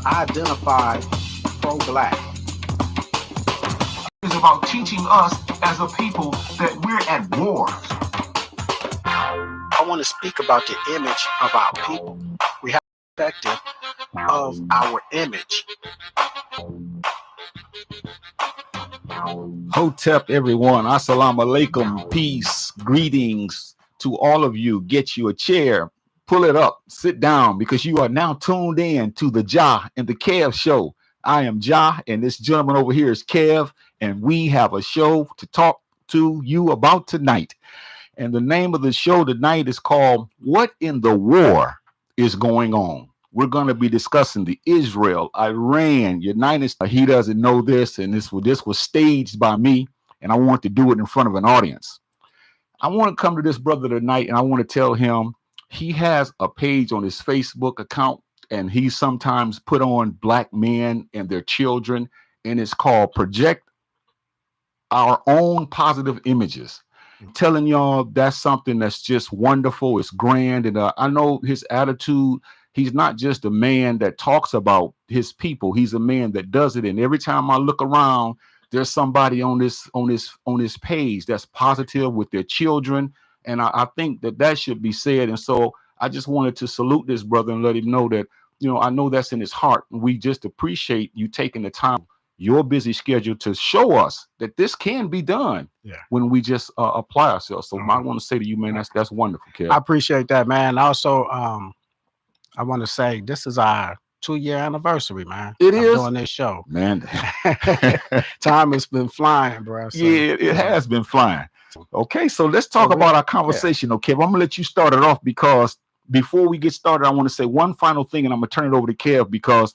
identify pro-black. It's about teaching us as a people that we're at war. I want to speak about the image of our people. We have a perspective of our image. Hotep, everyone. Assalamu alaikum. Peace, greetings to all of you. Get you a chair, pull it up, sit down, because you are now tuned in to the Jah and the Kev Show. I am Jah, and this gentleman over here is Kev, and we have a show to talk to you about tonight. And the name of the show tonight is called What in the War is Going On? We're going to be discussing the Israel, Iran, United States. He doesn't know this, and this was staged by me, and I want to do it in front of an audience. I want to come to this brother tonight, and I want to tell him he has a page on his Facebook account, and he sometimes put on black men and their children, and it's called Project Our Own Positive Images. Telling y'all that's something that's just wonderful. It's grand, and I know his attitude. He's not just a man that talks about his people. He's a man that does it. And every time I look around, there's somebody on this page that's positive with their children. And I think that should be said. And so I just wanted to salute this brother and let him know that, you know, I know that's in his heart. We just appreciate you taking the time, your busy schedule, to show us that this can be done when we just apply ourselves. So I want to say to you, man, that's wonderful, Kev. I appreciate that, man. Also, I want to say this is our 2-year anniversary, man. It is doing this show, man. Time has been flying, bro. So, yeah, it has been flying. Okay, so let's talk about our conversation. Okay, I'm gonna let you start it off, because before we get started, I want to say one final thing, and I'm gonna turn it over to Kev, because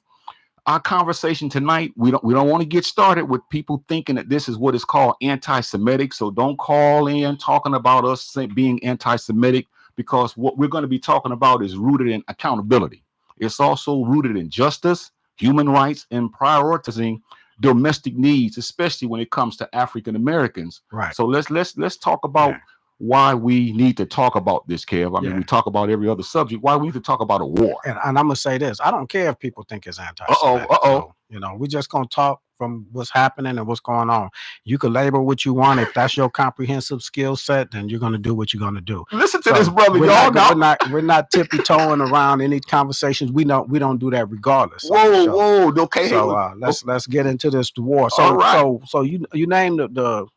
our conversation tonight, we don't want to get started with people thinking that this is what is called anti-Semitic. So don't call in talking about us being anti-Semitic, because what we're going to be talking about is rooted in accountability. It's also rooted in justice, human rights, and prioritizing domestic needs, especially when it comes to African Americans. Right. So let's talk about why we need to talk about this, Kev. I mean, we talk about every other subject. Why we need to talk about a war? And I'm gonna say this: I don't care if people think it's anti-Semitic. So, you know, we're just gonna talk from what's happening and what's going on. You can label what you want. If that's your comprehensive skill set, then you're gonna do what you're gonna do. Listen to this, brother. We're not tippy-toeing around any conversations. We don't do that regardless. Whoa. Okay. So let's get into this war. So you named the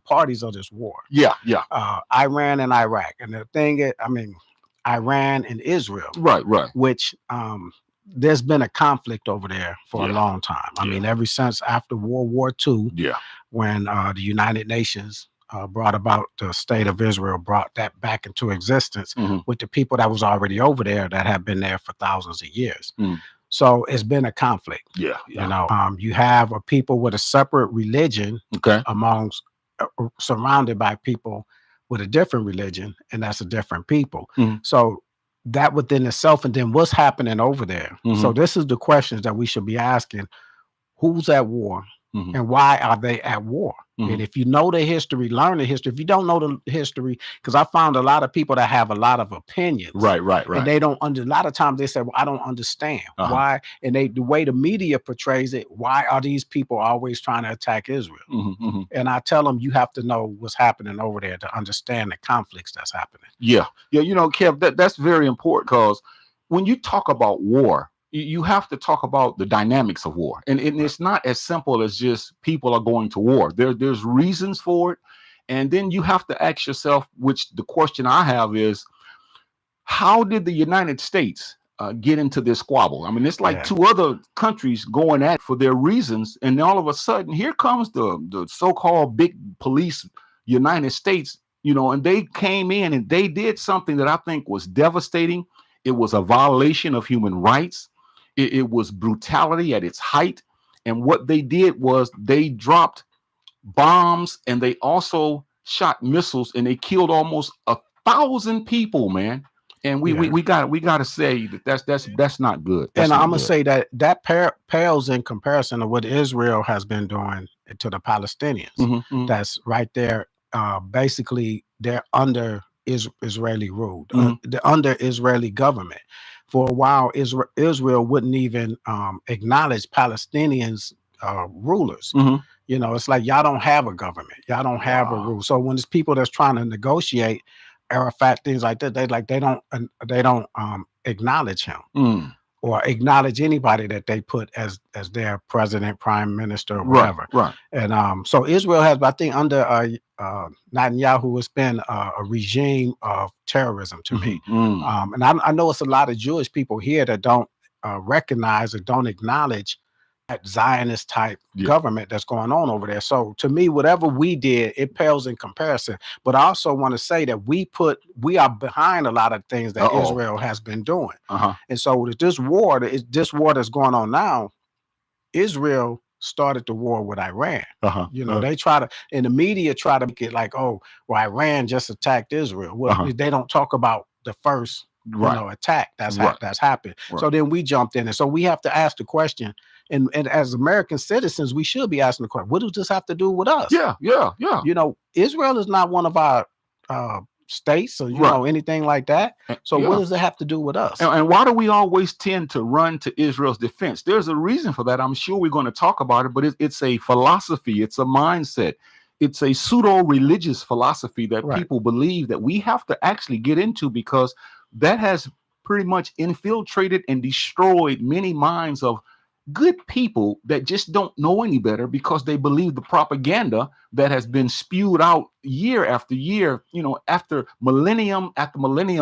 parties of this war. Yeah. Iran and Iraq. And the thing is, I mean, Iran and Israel. Right. Which there's been a conflict over there for a long time. I mean, ever since after World War II, when the United Nations brought about the state of Israel, brought that back into existence with the people that was already over there that have been there for thousands of years. So it's been a conflict. Yeah. You know, you have a people with a separate religion amongst surrounded by people with a different religion, and that's a different people. So that within itself, and then what's happening over there. So this is the questions that we should be asking: who's at war, and why are they at war? And if you know the history, learn the history. If you don't know the history, because I found a lot of people that have a lot of opinions, right, and they don't a lot of times they say, well, I don't understand why, and the way the media portrays it, why are these people always trying to attack Israel? And I tell them, you have to know what's happening over there to understand the conflicts that's happening. Yeah, you know, Kev, that's very important, because when you talk about war, you have to talk about the dynamics of war. And it's not as simple as just people are going to war. There's reasons for it. And then you have to ask yourself, which the question I have is, how did the United States get into this squabble? I mean, it's like two other countries going at it for their reasons. And all of a sudden, here comes the so-called big police United States, you know, and they came in and they did something that I think was devastating. It was a violation of human rights. It was brutality at its height. And what they did was they dropped bombs, and they also shot missiles, and they killed almost 1,000 people, man. And we got to say that's not good. And I'm gonna say that pales in comparison to what Israel has been doing to the Palestinians. That's right there. Basically, they're under Israeli rule, under Israeli government. for a while, Israel wouldn't even acknowledge Palestinians rulers. You know, it's like y'all don't have a government, y'all don't have a rule. So when it's people that's trying to negotiate Arafat, things like that, they don't acknowledge him or acknowledge anybody that they put as their president, prime minister, or whatever. Right. And so Israel has, I think, under Netanyahu, it's been a regime of terrorism to me. And I know it's a lot of Jewish people here that don't recognize or don't acknowledge that Zionist type government that's going on over there. So to me, whatever we did, it pales in comparison. But I also want to say that we are behind a lot of things that Israel has been doing. And so with this war that's going on now, Israel started the war with Iran. You know, they try to, in the media, try to make it like, oh, well, Iran just attacked Israel. Well, they don't talk about the first attack that's happened. So then we jumped in, and so we have to ask the question. And as American citizens, we should be asking the question: what does this have to do with us? Yeah. You know, Israel is not one of our states, or you know, anything like that. So what does it have to do with us? And why do we always tend to run to Israel's defense? There's a reason for that. I'm sure we're going to talk about it, but it's a philosophy, it's a mindset, it's a pseudo-religious philosophy that people believe that we have to actually get into, because that has pretty much infiltrated and destroyed many minds of good people that just don't know any better, because they believe the propaganda that has been spewed out year after year, you know, after millennium,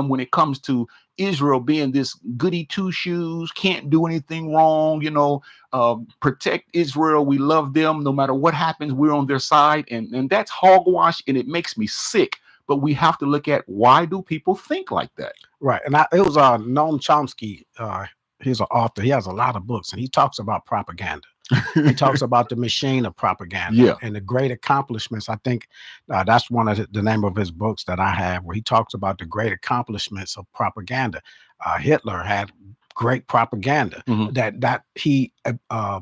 when it comes to Israel being this goody two shoes, can't do anything wrong, you know, protect Israel, we love them, no matter what happens, we're on their side. And that's hogwash, and it makes me sick. But we have to look at, why do people think like that? Right. And it was Noam Chomsky. He's an author. He has a lot of books, and he talks about propaganda. He talks about the machine of propaganda and the great accomplishments. I think that's one of the name of his books that I have, where he talks about the great accomplishments of propaganda. Hitler had great propaganda that he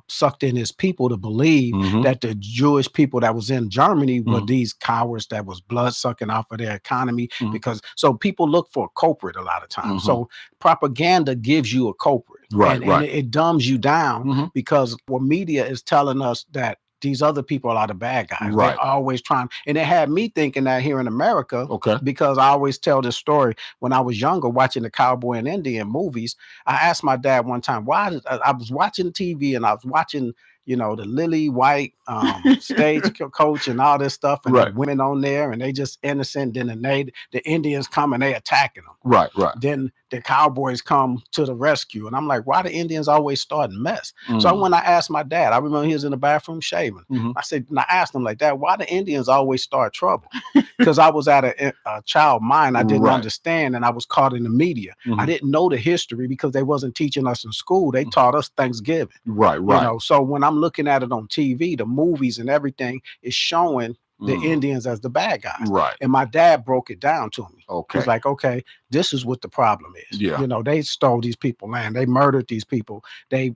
sucked in his people to believe that the Jewish people that was in Germany were these cowards that was blood sucking off of their economy, because so people look for a culprit a lot of times. So propaganda gives you a culprit, and it dumbs you down, because what media is telling us that these other people are the bad guys. They're always trying. And it had me thinking that here in America, because I always tell this story. When I was younger, watching the cowboy and Indian movies, I asked my dad one time, why I was watching TV, and I was watching, you know, the Lily White stagecoach and all this stuff, and the women on there, and they just innocent. Then the Indians come and they attacking them. Then the cowboys come to the rescue, and I'm like, why the Indians always starting mess? So when I asked my dad, I remember he was in the bathroom shaving. I said, and I asked him like that, why the Indians always start trouble? Because I was at a child mind, I didn't understand, and I was caught in the media. I didn't know the history because they wasn't teaching us in school. They taught us Thanksgiving. You know, so when I'm looking at it on TV, the movies and everything is showing the Indians as the bad guys. And my dad broke it down to me. He's like, okay, this is what the problem is. You know, they stole these people land. They murdered these people. They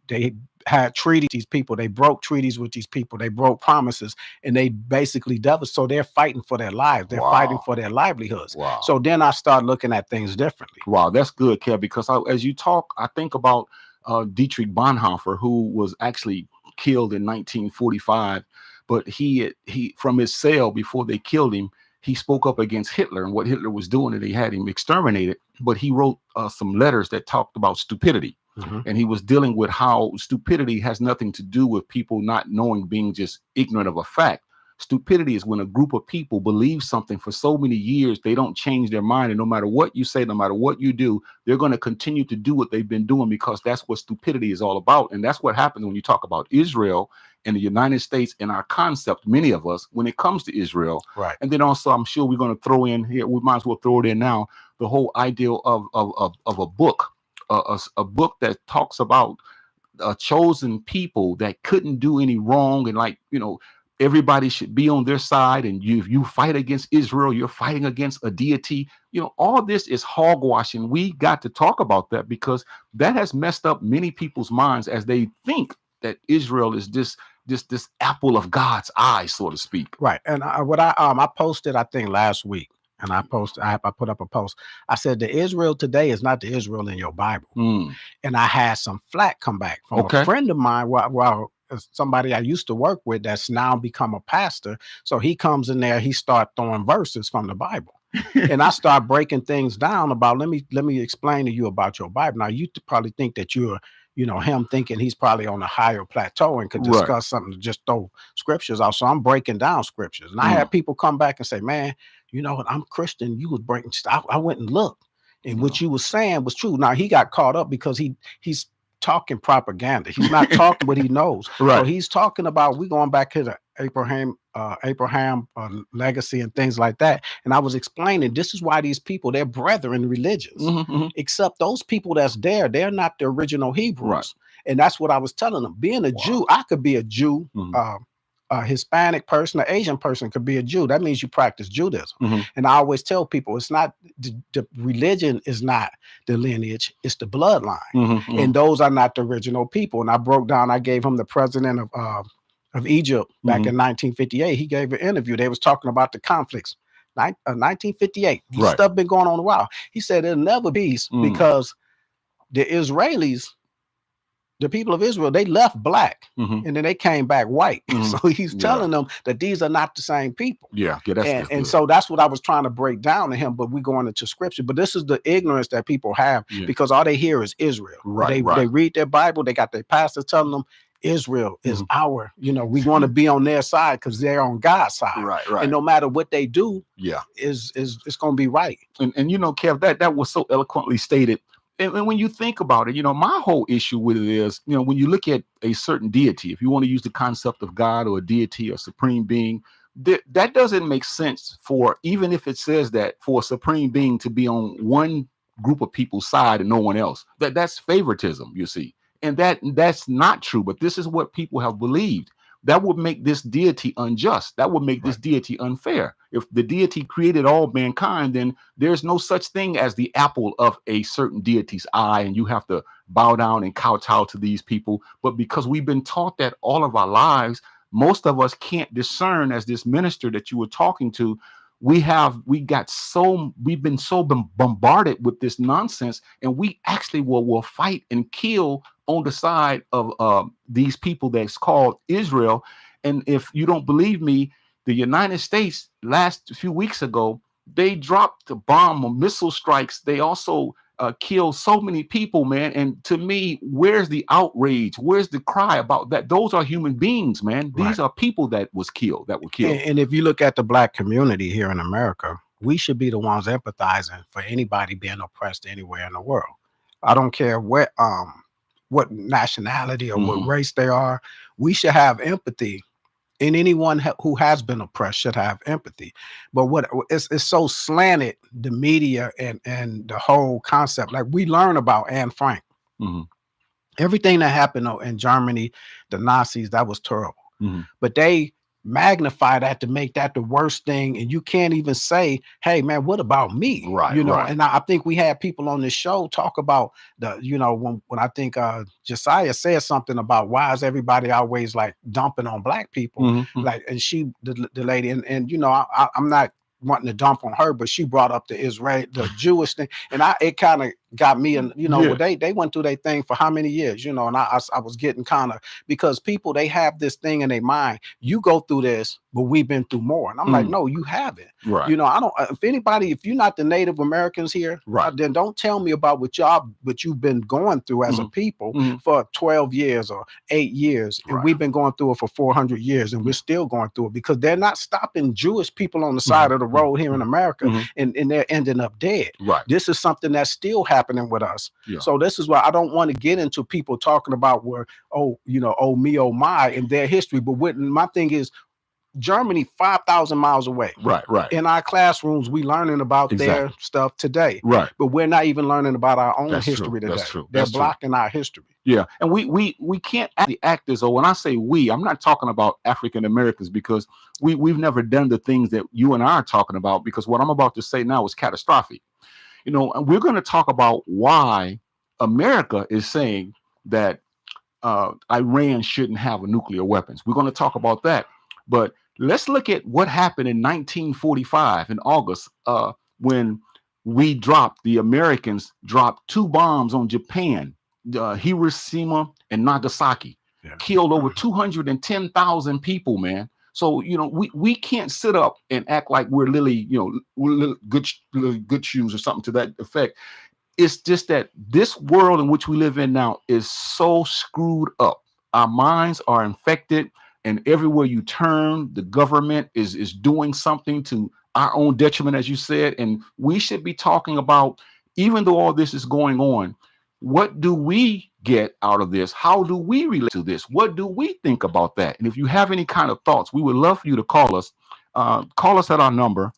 had treaties with these people. They broke treaties with these people. They broke promises, and they basically devastated. So they're fighting for their lives. They're fighting for their livelihoods. So then I start looking at things differently. Wow, that's good, Kev, because as you talk, I think about Dietrich Bonhoeffer, who was actually killed in 1945, but he from his cell before they killed him, he spoke up against Hitler and what Hitler was doing, and they had him exterminated. But he wrote some letters that talked about stupidity. And he was dealing with how stupidity has nothing to do with people not knowing, being just ignorant of a fact. Stupidity is when a group of people believe something for so many years, they don't change their mind. And no matter what you say, no matter what you do, they're going to continue to do what they've been doing, because that's what stupidity is all about. And that's what happens when you talk about Israel and the United States and our concept, many of us, when it comes to Israel. And then also, I'm sure we're going to throw in here, we might as well throw it in now, the whole idea of a book, a book that talks about a chosen people that couldn't do any wrong. And like, you know, everybody should be on their side, and you fight against Israel, you're fighting against a deity. You know, all this is hogwash, and we got to talk about that, because that has messed up many people's minds, as they think that Israel is this apple of God's eye, so to speak. And what I posted, I think last week, and I put up a post. I said the Israel today is not the Israel in your Bible. And I had some flack come back from a friend of mine. Well, somebody I used to work with that's now become a pastor. So he comes in there, he start throwing verses from the Bible. And I start breaking things down about, let me explain to you about your Bible. Now you probably think that you're, him thinking he's probably on a higher plateau and could discuss something to just throw scriptures out. So I'm breaking down scriptures. And I had people come back and say, man, you know what, I'm Christian. You was breaking stuff. I went and looked. And what you was saying was true. Now he got caught up because he's talking propaganda. He's not talking what he knows. So he's talking about, we going back to the Abraham legacy and things like that. And I was explaining, this is why these people, they're brethren religions, except those people that's there, they're not the original Hebrews. And that's what I was telling them. Being a Jew, I could be a Jew, a Hispanic person, an Asian person could be a Jew. That means you practice Judaism. And I always tell people, it's not the religion is not the lineage, it's the bloodline. And those are not the original people. And I broke down, I gave him the president of Egypt back in 1958. He gave an interview. They was talking about the conflicts. 1958. This stuff been going on a while. He said it'll never be peace because the Israelis, the people of Israel, they left black and then they came back white. So he's telling them that these are not the same people. And so that's what I was trying to break down to him. But we're going into scripture. But this is the ignorance that people have because all they hear is Israel. They read their Bible. They got their pastors telling them Israel is our, we want to be on their side because they're on God's side. And no matter what they do, is it's going to be right. And Kev, that was so eloquently stated. And when you think about it, my whole issue with it is, when you look at a certain deity, if you want to use the concept of God or a deity or supreme being, that doesn't make sense for, even if it says that, for a supreme being to be on one group of people's side and no one else. That's favoritism, you see. And that's not true. But this is what people have believed. That would make this deity unjust. That would make this deity unfair. If the deity created all mankind, then there's no such thing as the apple of a certain deity's eye, and you have to bow down and kowtow to these people. But because we've been taught that all of our lives, most of us can't discern, as this minister that you were talking to, we've been so bombarded with this nonsense, and we actually will fight and kill on the side of these people that's called Israel. And if you don't believe me, the United States last few weeks ago, they dropped the bomb or missile strikes. They also killed so many people, man. And to me, where's the outrage? Where's the cry about that? Those are human beings, man. These are people that were killed. And if you look at the black community here in America, we should be the ones empathizing for anybody being oppressed anywhere in the world. I don't care what nationality or what race they are. We should have empathy. And anyone who has been oppressed should have empathy. But it's so slanted, the media and the whole concept. Like, we learn about Anne Frank. Everything that happened in Germany, the Nazis, that was terrible. But they magnify that to make that the worst thing, and you can't even say, hey man, what about me? And I think we had people on this show talk about when I think Josiah said something about, why is everybody always like dumping on black people, like, and she the lady, and I'm not wanting to dump on her, but she brought up the Jewish thing, and it kind of got me, and they went through their thing for how many years, and I was getting kind of, because people, they have this thing in their mind, you go through this, but we've been through more, and I'm like, no, you haven't. I don't, if you're not the Native Americans here, then don't tell me about what you've been going through as a people for 12 years or 8 years, and we've been going through it for 400 years, and we're still going through it, because they're not stopping Jewish people on the side of the road here in America, and they're ending up dead. This is something that's still happening with us. So this is why I don't want to get into people talking about where, oh me, oh my, in their history. But my thing is, Germany, 5,000 miles away. In our classrooms, we learning about their stuff today. But we're not even learning about our own history today. They're blocking our history. And we can't act as though, when I say we, I'm not talking about African Americans, because we've never done the things that you and I are talking about, because what I'm about to say now is catastrophic. And we're going to talk about why America is saying that Iran shouldn't have nuclear weapons. We're going to talk about that. But Let's look at what happened in 1945 in August, when the Americans dropped 2 bombs on Japan, Hiroshima and Nagasaki, killed over 210,000 people, man. So, we can't sit up and act like we're we're good shoes or something to that effect. It's just that this world in which we live in now is so screwed up. Our minds are infected, and everywhere you turn, the government is doing something to our own detriment, as you said. And we should be talking about, even though all this is going on, what do we get out of this? How do we relate to this? What do we think about that? And if you have any kind of thoughts, we would love for you to call us. Call us at our number.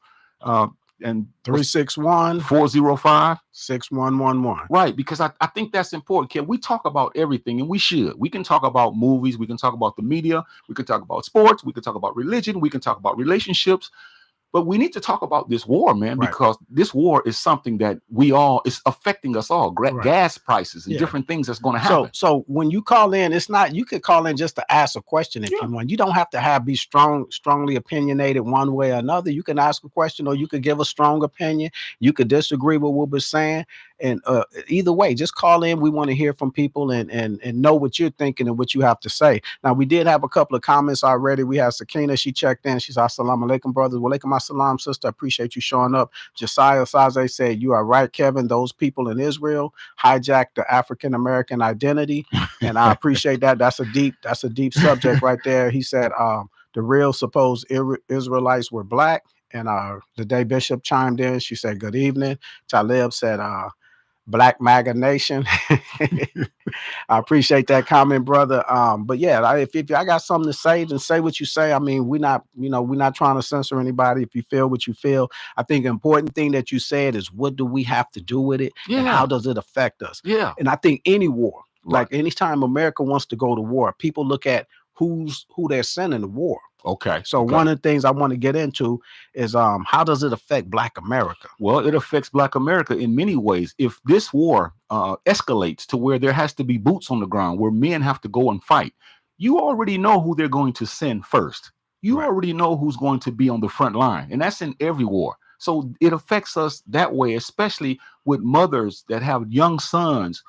And 361-405-6111. Right, because I think that's important. Can we talk about everything? And we should. We can talk about movies, we can talk about the media, we can talk about sports, we can talk about religion, we can talk about relationships. But we need to talk about this war, man, because this war is something that it's affecting us all. Gas prices and different things that's going to happen. So when you call in, it's not, you could call in just to ask a question if you want. You don't have to be strongly opinionated one way or another. You can ask a question, or you could give a strong opinion. You could disagree with what we're saying. And either way, just call in. We want to hear from people and know what you're thinking and what you have to say. Now, we did have a couple of comments already. We have Sakina. She checked in. She said, Assalamu alaikum, brothers. Wa alaikum assalam, sister. I appreciate you showing up. Josiah Saze said, you are right, Kevin. Those people in Israel hijacked the African-American identity. And I appreciate that. That's a deep subject right there. He said, the real supposed Israelites were black. And the day Bishop chimed in, she said, good evening. Talib said, Black MAGA Nation. I appreciate that comment, brother. But yeah, if I got something to say, then say what you say. I mean, we're not trying to censor anybody. If you feel what you feel, I think the important thing that you said is, what do we have to do with it? And how does it affect us? Yeah. And I think any war, like anytime America wants to go to war, people look at who they're sending to war. Okay. So one of the things I want to get into is how does it affect Black America? Well, it affects Black America in many ways. If this war escalates to where there has to be boots on the ground, where men have to go and fight, you already know who they're going to send first. You already know who's going to be on the front line, and that's in every war. So it affects us that way, especially with mothers that have young sons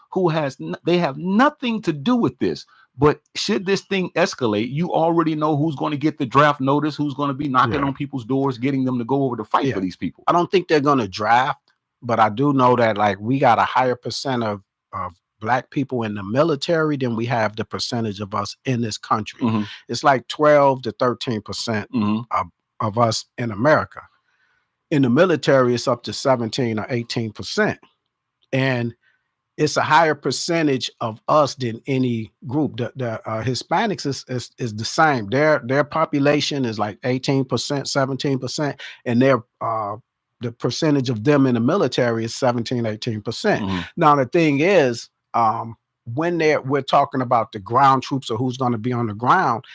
they have nothing to do with this. But should this thing escalate, you already know who's going to get the draft notice, who's going to be knocking on people's doors, getting them to go over to fight for these people. I don't think they're going to draft, but I do know that we got a higher percent of Black people in the military than we have the percentage of us in this country. Mm-hmm. It's like 12 to 13% of us in America. In the military, it's up to 17 or 18%. And it's a higher percentage of us than any group. The Hispanics is the same. Their population is like 18%, 17%, and the percentage of them in the military is 17, 18%. Now the thing is, when we're talking about the ground troops or who's going to be on the ground,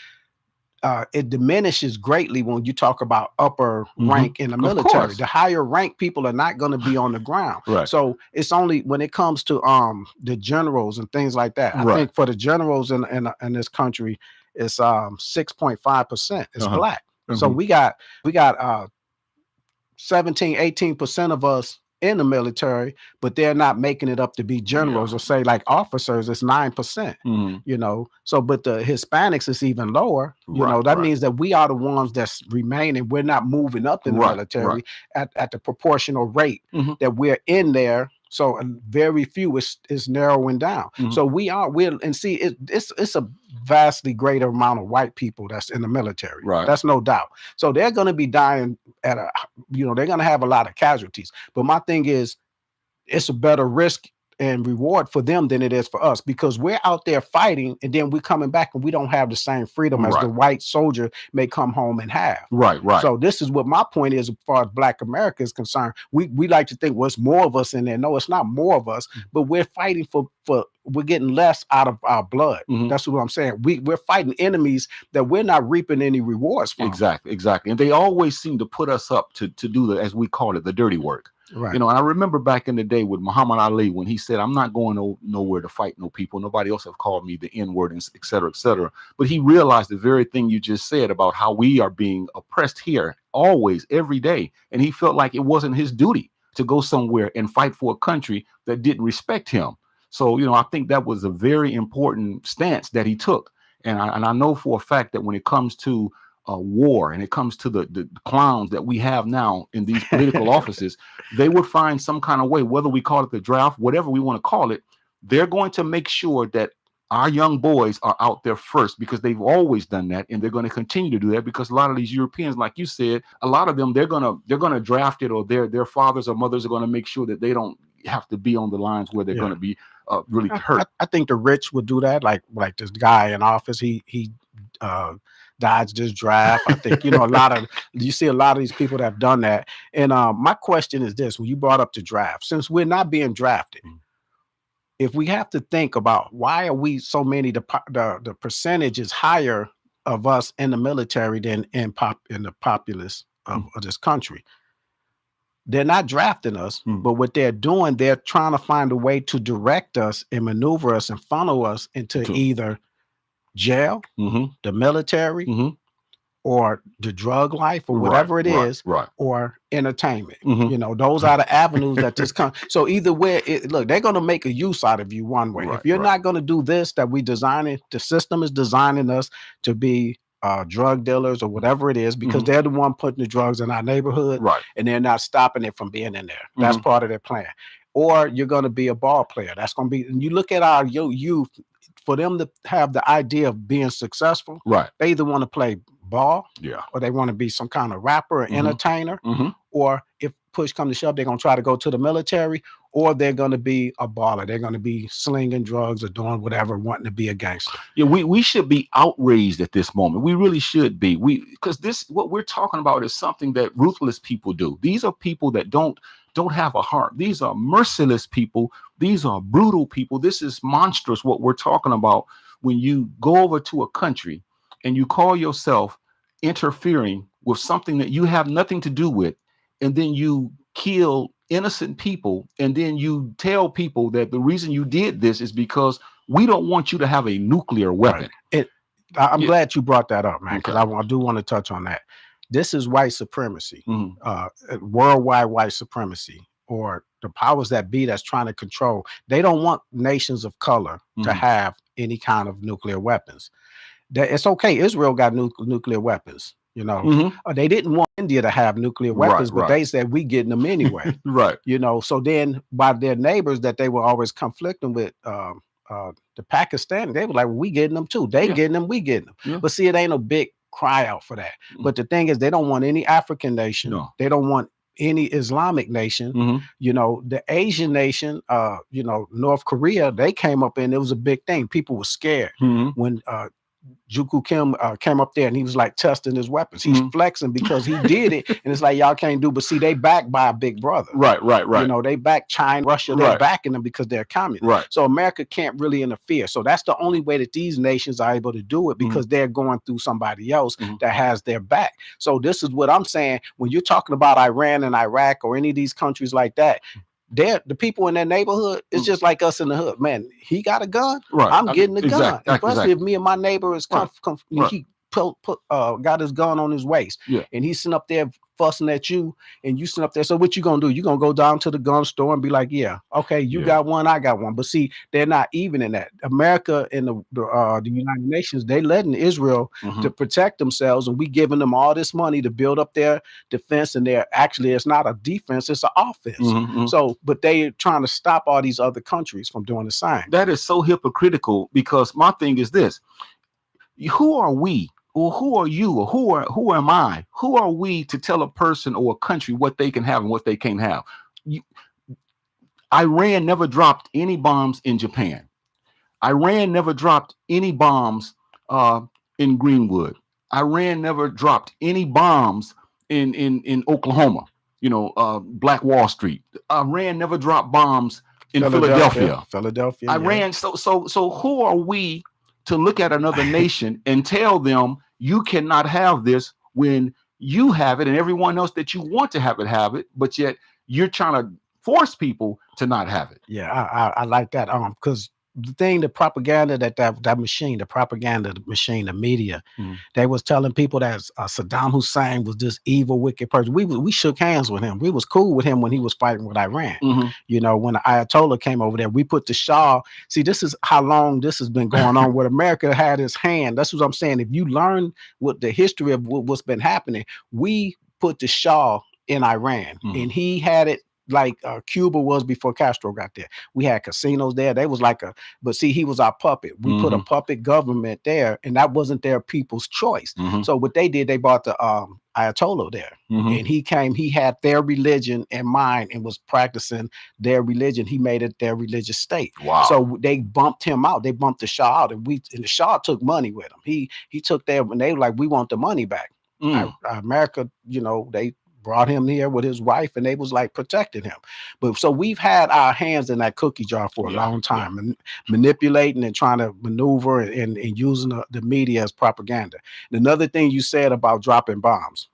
it diminishes greatly when you talk about upper rank in the military. The higher rank people are not going to be on the ground. So it's only when it comes to the generals and things like that. I think for the generals in this country, it's 6.5%. It's Black. So we got 17, 18% of us in the military, but they're not making it up to be generals or say like officers. It's 9%, so, but the Hispanics is even lower, that means that we are the ones that's remaining. We're not moving up in the military at the proportional rate that we're in there. So very few is narrowing down. So it's a vastly greater amount of white people that's in the military. That's no doubt. So they're going to be dying at they're going to have a lot of casualties. But my thing is, it's a better risk and reward for them than it is for us, because we're out there fighting and then we're coming back and we don't have the same freedom as the white soldier may come home and have. So this is what my point is as far as Black America is concerned. We like to think, well, it's more of us in there. No, it's not more of us, but we're fighting for we're getting less out of our blood. That's what I'm saying. We're fighting enemies that we're not reaping any rewards from. Exactly. And they always seem to put us up to do as we call it, the dirty work. Right. You know, and I remember back in the day with Muhammad Ali when he said, "I'm not going nowhere to fight no people. Nobody else have called me the N-word, and et cetera, et cetera." But he realized the very thing you just said about how we are being oppressed here always, every day, and he felt like it wasn't his duty to go somewhere and fight for a country that didn't respect him. So, you know, I think that was a very important stance that he took. And I know for a fact that when it comes to war and it comes to the clowns that we have now in these political offices, they would find some kind of way, whether we call it the draft, whatever we want to call it, they're going to make sure that our young boys are out there first, because they've always done that, and they're going to continue to do that, because a lot of these Europeans, like you said, a lot of them, they're gonna draft it, or their fathers or mothers are going to make sure that they don't have to be on the lines where they're going to be really hurt. I think the rich would do that, like this guy in office. He dodged this draft. I think you see a lot of these people that have done that. And my question is this: when you brought up the draft, since we're not being drafted, if we have to think about why are we so many, the percentage is higher of us in the military than in the populace of this country. They're not drafting us, but what they're doing, they're trying to find a way to direct us and maneuver us and funnel us into either jail, the military, or the drug life, or whatever it is, or entertainment. You know, those are the avenues that this comes. So either way, look, they're going to make a use out of you one way. If you're not going to do this, that we designing, the system is designing us to be drug dealers or whatever it is, because they're the one putting the drugs in our neighborhood, and they're not stopping it from being in there. That's part of their plan. Or you're going to be a ball player. That's going to be, and you look at our youth, for them to have the idea of being successful, they either want to play ball, or they want to be some kind of rapper or entertainer, or if push comes to shove, they're going to try to go to the military, or they're going to be a baller. They're going to be slinging drugs or doing whatever, wanting to be a gangster. Yeah, we should be outraged at this moment. We really should be. Because what we're talking about is something that ruthless people do. These are people that don't have a heart. These are merciless people. These are brutal people. This is monstrous what we're talking about when you go over to a country and you call yourself interfering with something that you have nothing to do with, and then you kill innocent people, and then you tell people that the reason you did this is because we don't want you to have a nuclear weapon. I'm glad you brought that up, man, because I do want to touch on that. This is white supremacy, worldwide white supremacy, or the powers that be that's trying to control. They don't want nations of color to have any kind of nuclear weapons. It's okay. Israel got nuclear weapons. You know, they didn't want India to have nuclear weapons, but they said we getting them anyway. You know, so then by their neighbors that they were always conflicting with, the Pakistan, they were like, well, we getting them too. They getting them, we getting them. But see, it ain't a big cry out for that. But the thing is, they don't want any African nation. They don't want any Islamic nation. You know, the Asian nation, you know, North Korea, they came up and it was a big thing. People were scared when Juku Kim came up there and he was like testing his weapons. He's flexing because he did it, and it's like y'all can't do. But see, they backed by a big brother. Right. You know, they back China, Russia. They're backing them because they're communist. So America can't really interfere. So that's the only way that these nations are able to do it, because they're going through somebody else that has their back. So this is what I'm saying. When you're talking about Iran and Iraq or any of these countries like that, the people in their neighborhood, it's just like us in the hood. Man, he got a gun. I'm getting the gun. Especially if me and my neighbor is he got his gun on his waist, and he's sitting up there fussing at you, and you sitting up there. So what you gonna do? You gonna go down to the gun store and be like, yeah, okay, you got one, I got one. But see, they're not even in that. America and the United Nations, they letting Israel to protect themselves, and we giving them all this money to build up their defense, and it's not a defense, it's an offense. So, but they trying to stop all these other countries from doing the same. That is so hypocritical, because my thing is this: who are we? Or who are you? Or who am I? Who are we to tell a person or a country what they can have and what they can't have? Iran never dropped any bombs in Japan. Iran never dropped any bombs in Greenwood. Iran never dropped any bombs in Oklahoma. You know, Black Wall Street. Iran never dropped bombs in Philadelphia. Iran. So who are we to look at another nation and tell them you cannot have this when you have it, and everyone else that you want to have it, but yet you're trying to force people to not have it. Yeah, I like that. Because the thing, the propaganda that machine, the propaganda machine, the media, they was telling people that Saddam Hussein was this evil, wicked person. We shook hands with him. We was cool with him when he was fighting with Iran. You know, when the Ayatollah came over there, we put the Shah. See, this is how long this has been going on. Where America had his hand. That's what I'm saying. If you learn what the history of what's been happening, we put the Shah in Iran, and he had it like Cuba was before Castro got there. We had casinos there. They was like but see, he was our puppet. We put a puppet government there, and that wasn't their people's choice. So what they did, they brought the Ayatollah there, and he came. He had their religion in mind and was practicing their religion. He made it their religious state. Wow. So they bumped him out. They bumped the Shah out, and the Shah took money with him. He took their, and they were like, we want the money back. America, you know, they brought him here with his wife, and they was like protecting him. But so we've had our hands in that cookie jar for a long time, and manipulating and trying to maneuver and using the media as propaganda. And another thing you said about dropping bombs.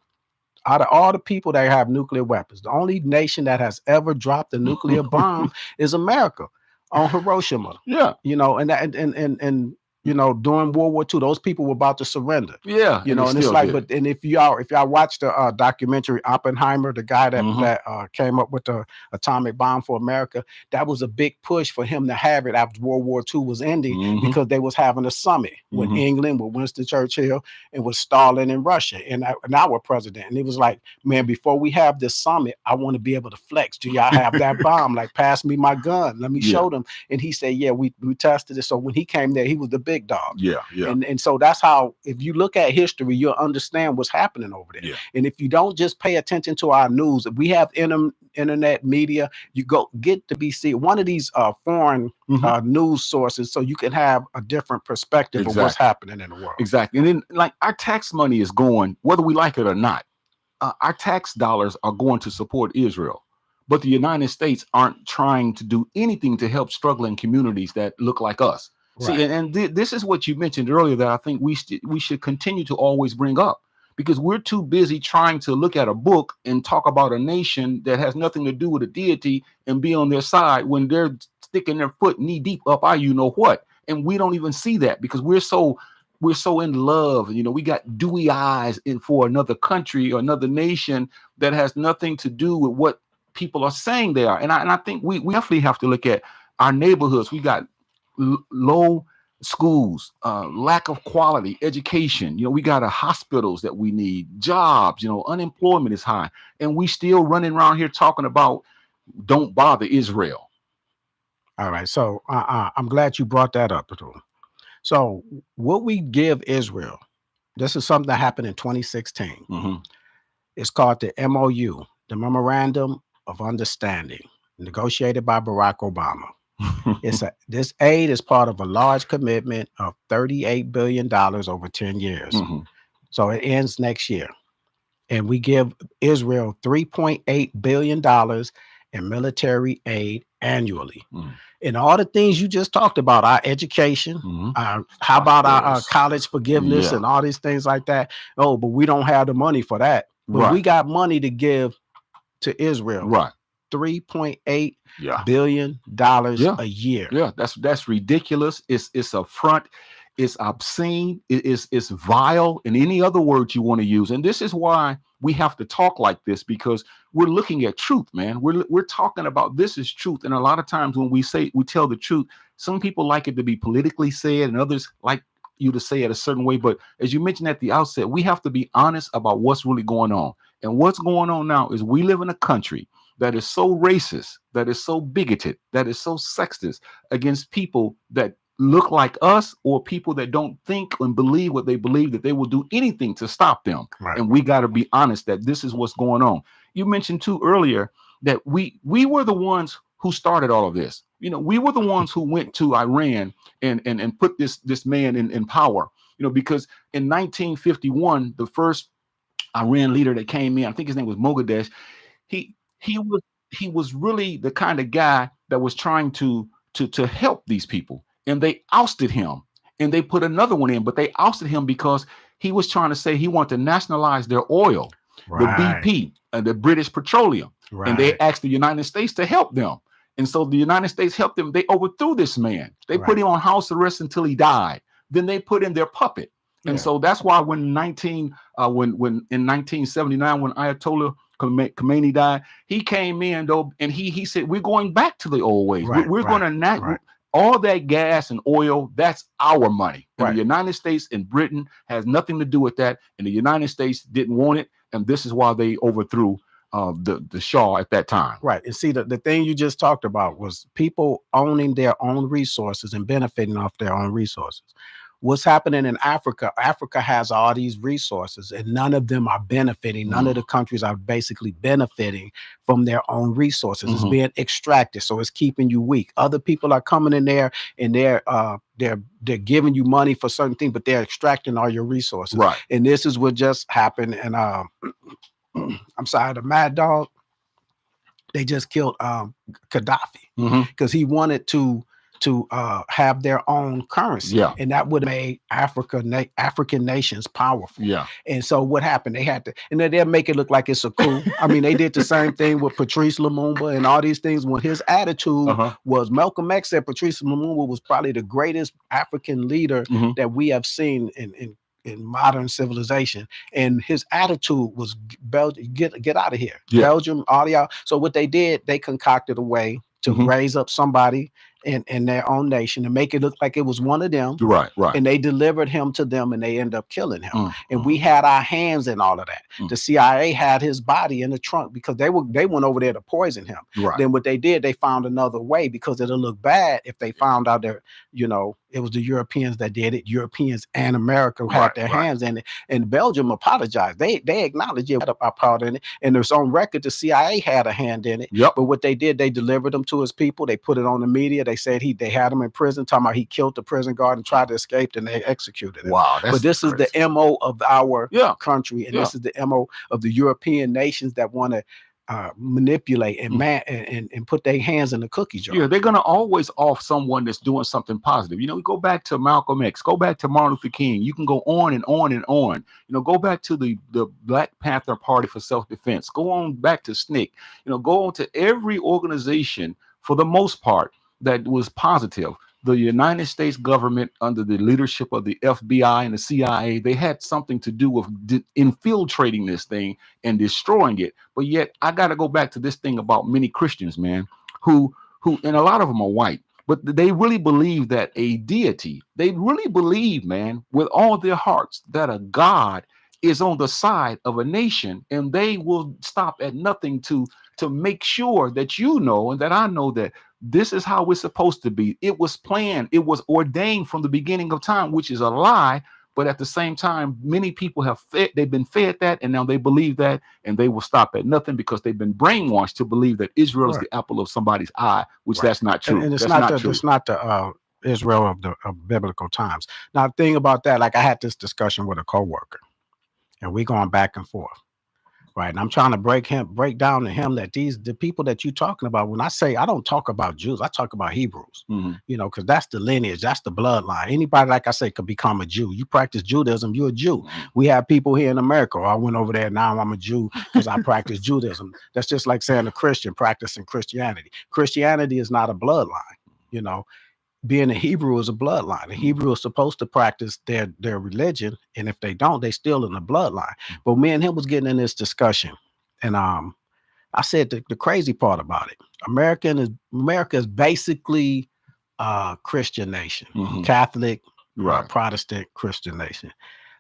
Out of all the people that have nuclear weapons, the only nation that has ever dropped a nuclear bomb is America on Hiroshima. Yeah. You know, and you know, during World War II, those people were about to surrender. Yeah, you know, and it's like, but and if y'all watch the documentary Oppenheimer, the guy that came up with the atomic bomb for America, that was a big push for him to have it after World War II was ending, because they was having a summit with England, with Winston Churchill, and with Stalin and Russia, and our president. And it was like, man, before we have this summit, I want to be able to flex. Do y'all have that bomb? Like, pass me my gun. Let me show them. And he said, yeah, we tested it. So when he came there, he was the big dog. And so that's how, if you look at history, you'll understand what's happening over there. And if you don't just pay attention to our news, we have internet media, you go get to see one of these foreign news sources, so you can have a different perspective of what's happening in the world. Exactly. And then, like, our tax money is going, whether we like it or not, our tax dollars are going to support Israel. But the United States aren't trying to do anything to help struggling communities that look like us. Right. See, and this is what you mentioned earlier that I think we should continue to always bring up, because we're too busy trying to look at a book and talk about a nation that has nothing to do with a deity and be on their side when they're sticking their foot knee deep up our you know what. And we don't even see that because we're so in love. You know, we got dewy eyes for another country or another nation that has nothing to do with what people are saying they are. And I think we definitely have to look at our neighborhoods. We got low schools, lack of quality education. You know, we got hospitals that we need, jobs. You know, unemployment is high, and we still running around here talking about don't bother Israel. All right, so I'm glad you brought that up. So what we give Israel, this is something that happened in 2016. It's called the MOU, the Memorandum of Understanding, negotiated by Barack Obama. This aid is part of a large commitment of $38 billion over 10 years. So it ends next year. And we give Israel $3.8 billion in military aid annually. And all the things you just talked about, our education, how about our college forgiveness and all these things like that. Oh, but we don't have the money for that. But we got money to give to Israel. Right. $3.8 billion a year. Yeah, that's ridiculous. It's affront. It's obscene. It's vile, and any other words you want to use. And this is why we have to talk like this, because we're looking at truth, man. We're talking about this is truth. And a lot of times when we tell the truth, some people like it to be politically said, and others like you to say it a certain way. But as you mentioned at the outset, we have to be honest about what's really going on. And what's going on now is we live in a country that is so racist, that is so bigoted, that is so sexist against people that look like us, or people that don't think and believe what they believe, that they will do anything to stop them. Right. And we got to be honest that this is what's going on. You mentioned too earlier that we were the ones who started all of this. You know, we were the ones who went to Iran and put this man in power, you know, because in 1951, the first Iran leader that came in, I think his name was Mogaddesh, he was really the kind of guy that was trying to help these people. And they ousted him, and they put another one in, but they ousted him because he was trying to say he wanted to nationalize their oil, the BP, the British Petroleum. and they asked the United States to help them. And so the United States helped them. They overthrew this man. They put him on house arrest until he died. Then they put in their puppet. And so that's why when in 1979, when Ayatollah Khomeini died, he came in though, and he said, we're going back to the old ways. We're going to all that gas and oil, that's our money. And the United States and Britain has nothing to do with that. And the United States didn't want it. And this is why they overthrew the Shah at that time. Right. And see, the thing you just talked about was people owning their own resources and benefiting off their own resources. What's happening in Africa? Africa has all these resources and none of them are benefiting. None of the countries are basically benefiting from their own resources. It's being extracted. So it's keeping you weak. Other people are coming in there and they're giving you money for certain things, but they're extracting all your resources. Right. And this is what just happened. And I'm sorry, the Mad Dog, they just killed Gaddafi because he wanted to have their own currency, and that would have made African nations powerful. And so what happened? They had to, and then they'll make it look like it's a coup. I mean, they did the same thing with Patrice Lumumba and all these things. When his attitude was, Malcolm X said Patrice Lumumba was probably the greatest African leader that we have seen in modern civilization, and his attitude was get out of here, Belgium, all y'all. So what they did, they concocted a way to raise up somebody in their own nation and make it look like it was one of them. Right. And they delivered him to them and they end up killing him. And we had our hands in all of that. The CIA had his body in the trunk because they went over there to poison him. Then what they did, they found another way because it'll look bad if they found out that, it was the Europeans that did it. Europeans and America had their hands in it. And Belgium apologized. They acknowledged it, had a part in it. And there's on record the CIA had a hand in it. But what they did, they delivered them to his people. They put it on the media. They said they had him in prison, talking about he killed the prison guard and tried to escape, and they executed him. Wow. But this is the MO of our country, and this is the MO of the European nations that want to manipulate and put their hands in the cookie jar. Yeah, they're gonna always off someone that's doing something positive. We go back to Malcolm X, go back to Martin Luther King. You can go on and on and on. Go back to the Black Panther Party for self-defense. Go on back to SNCC. Go on to every organization for the most part that was positive. The United States government, under the leadership of the FBI and the CIA, they had something to do with infiltrating this thing and destroying it. But yet, I got to go back to this thing about many Christians, man, who, and a lot of them are white, but they really believe that a deity, they really believe, man, with all their hearts, that a God is on the side of a nation, and they will stop at nothing to make sure that and that I know that this is how it's supposed to be. It was planned. It was ordained from the beginning of time, which is a lie. But at the same time, many people they've been fed that, and now they believe that, and they will stop at nothing because they've been brainwashed to believe that Israel is the apple of somebody's eye, which that's not true. And it's not the Israel of the biblical times. Now, the thing about that, like I had this discussion with a coworker, and we're going back and forth. Right. And I'm trying to break down to him that the people that you're talking about, when I say I don't talk about Jews, I talk about Hebrews, because that's the lineage, that's the bloodline. Anybody, like I say, could become a Jew. You practice Judaism, you're a Jew. We have people here in America. I went over there, now I'm a Jew because I practice Judaism. That's just like saying a Christian practicing Christianity. Christianity is not a bloodline, Being a Hebrew is a bloodline. A Hebrew is supposed to practice their religion, and if they don't, they still in the bloodline. But me and him was getting in this discussion, and I said the crazy part about it: America is basically a Christian nation, Catholic, Protestant Christian nation.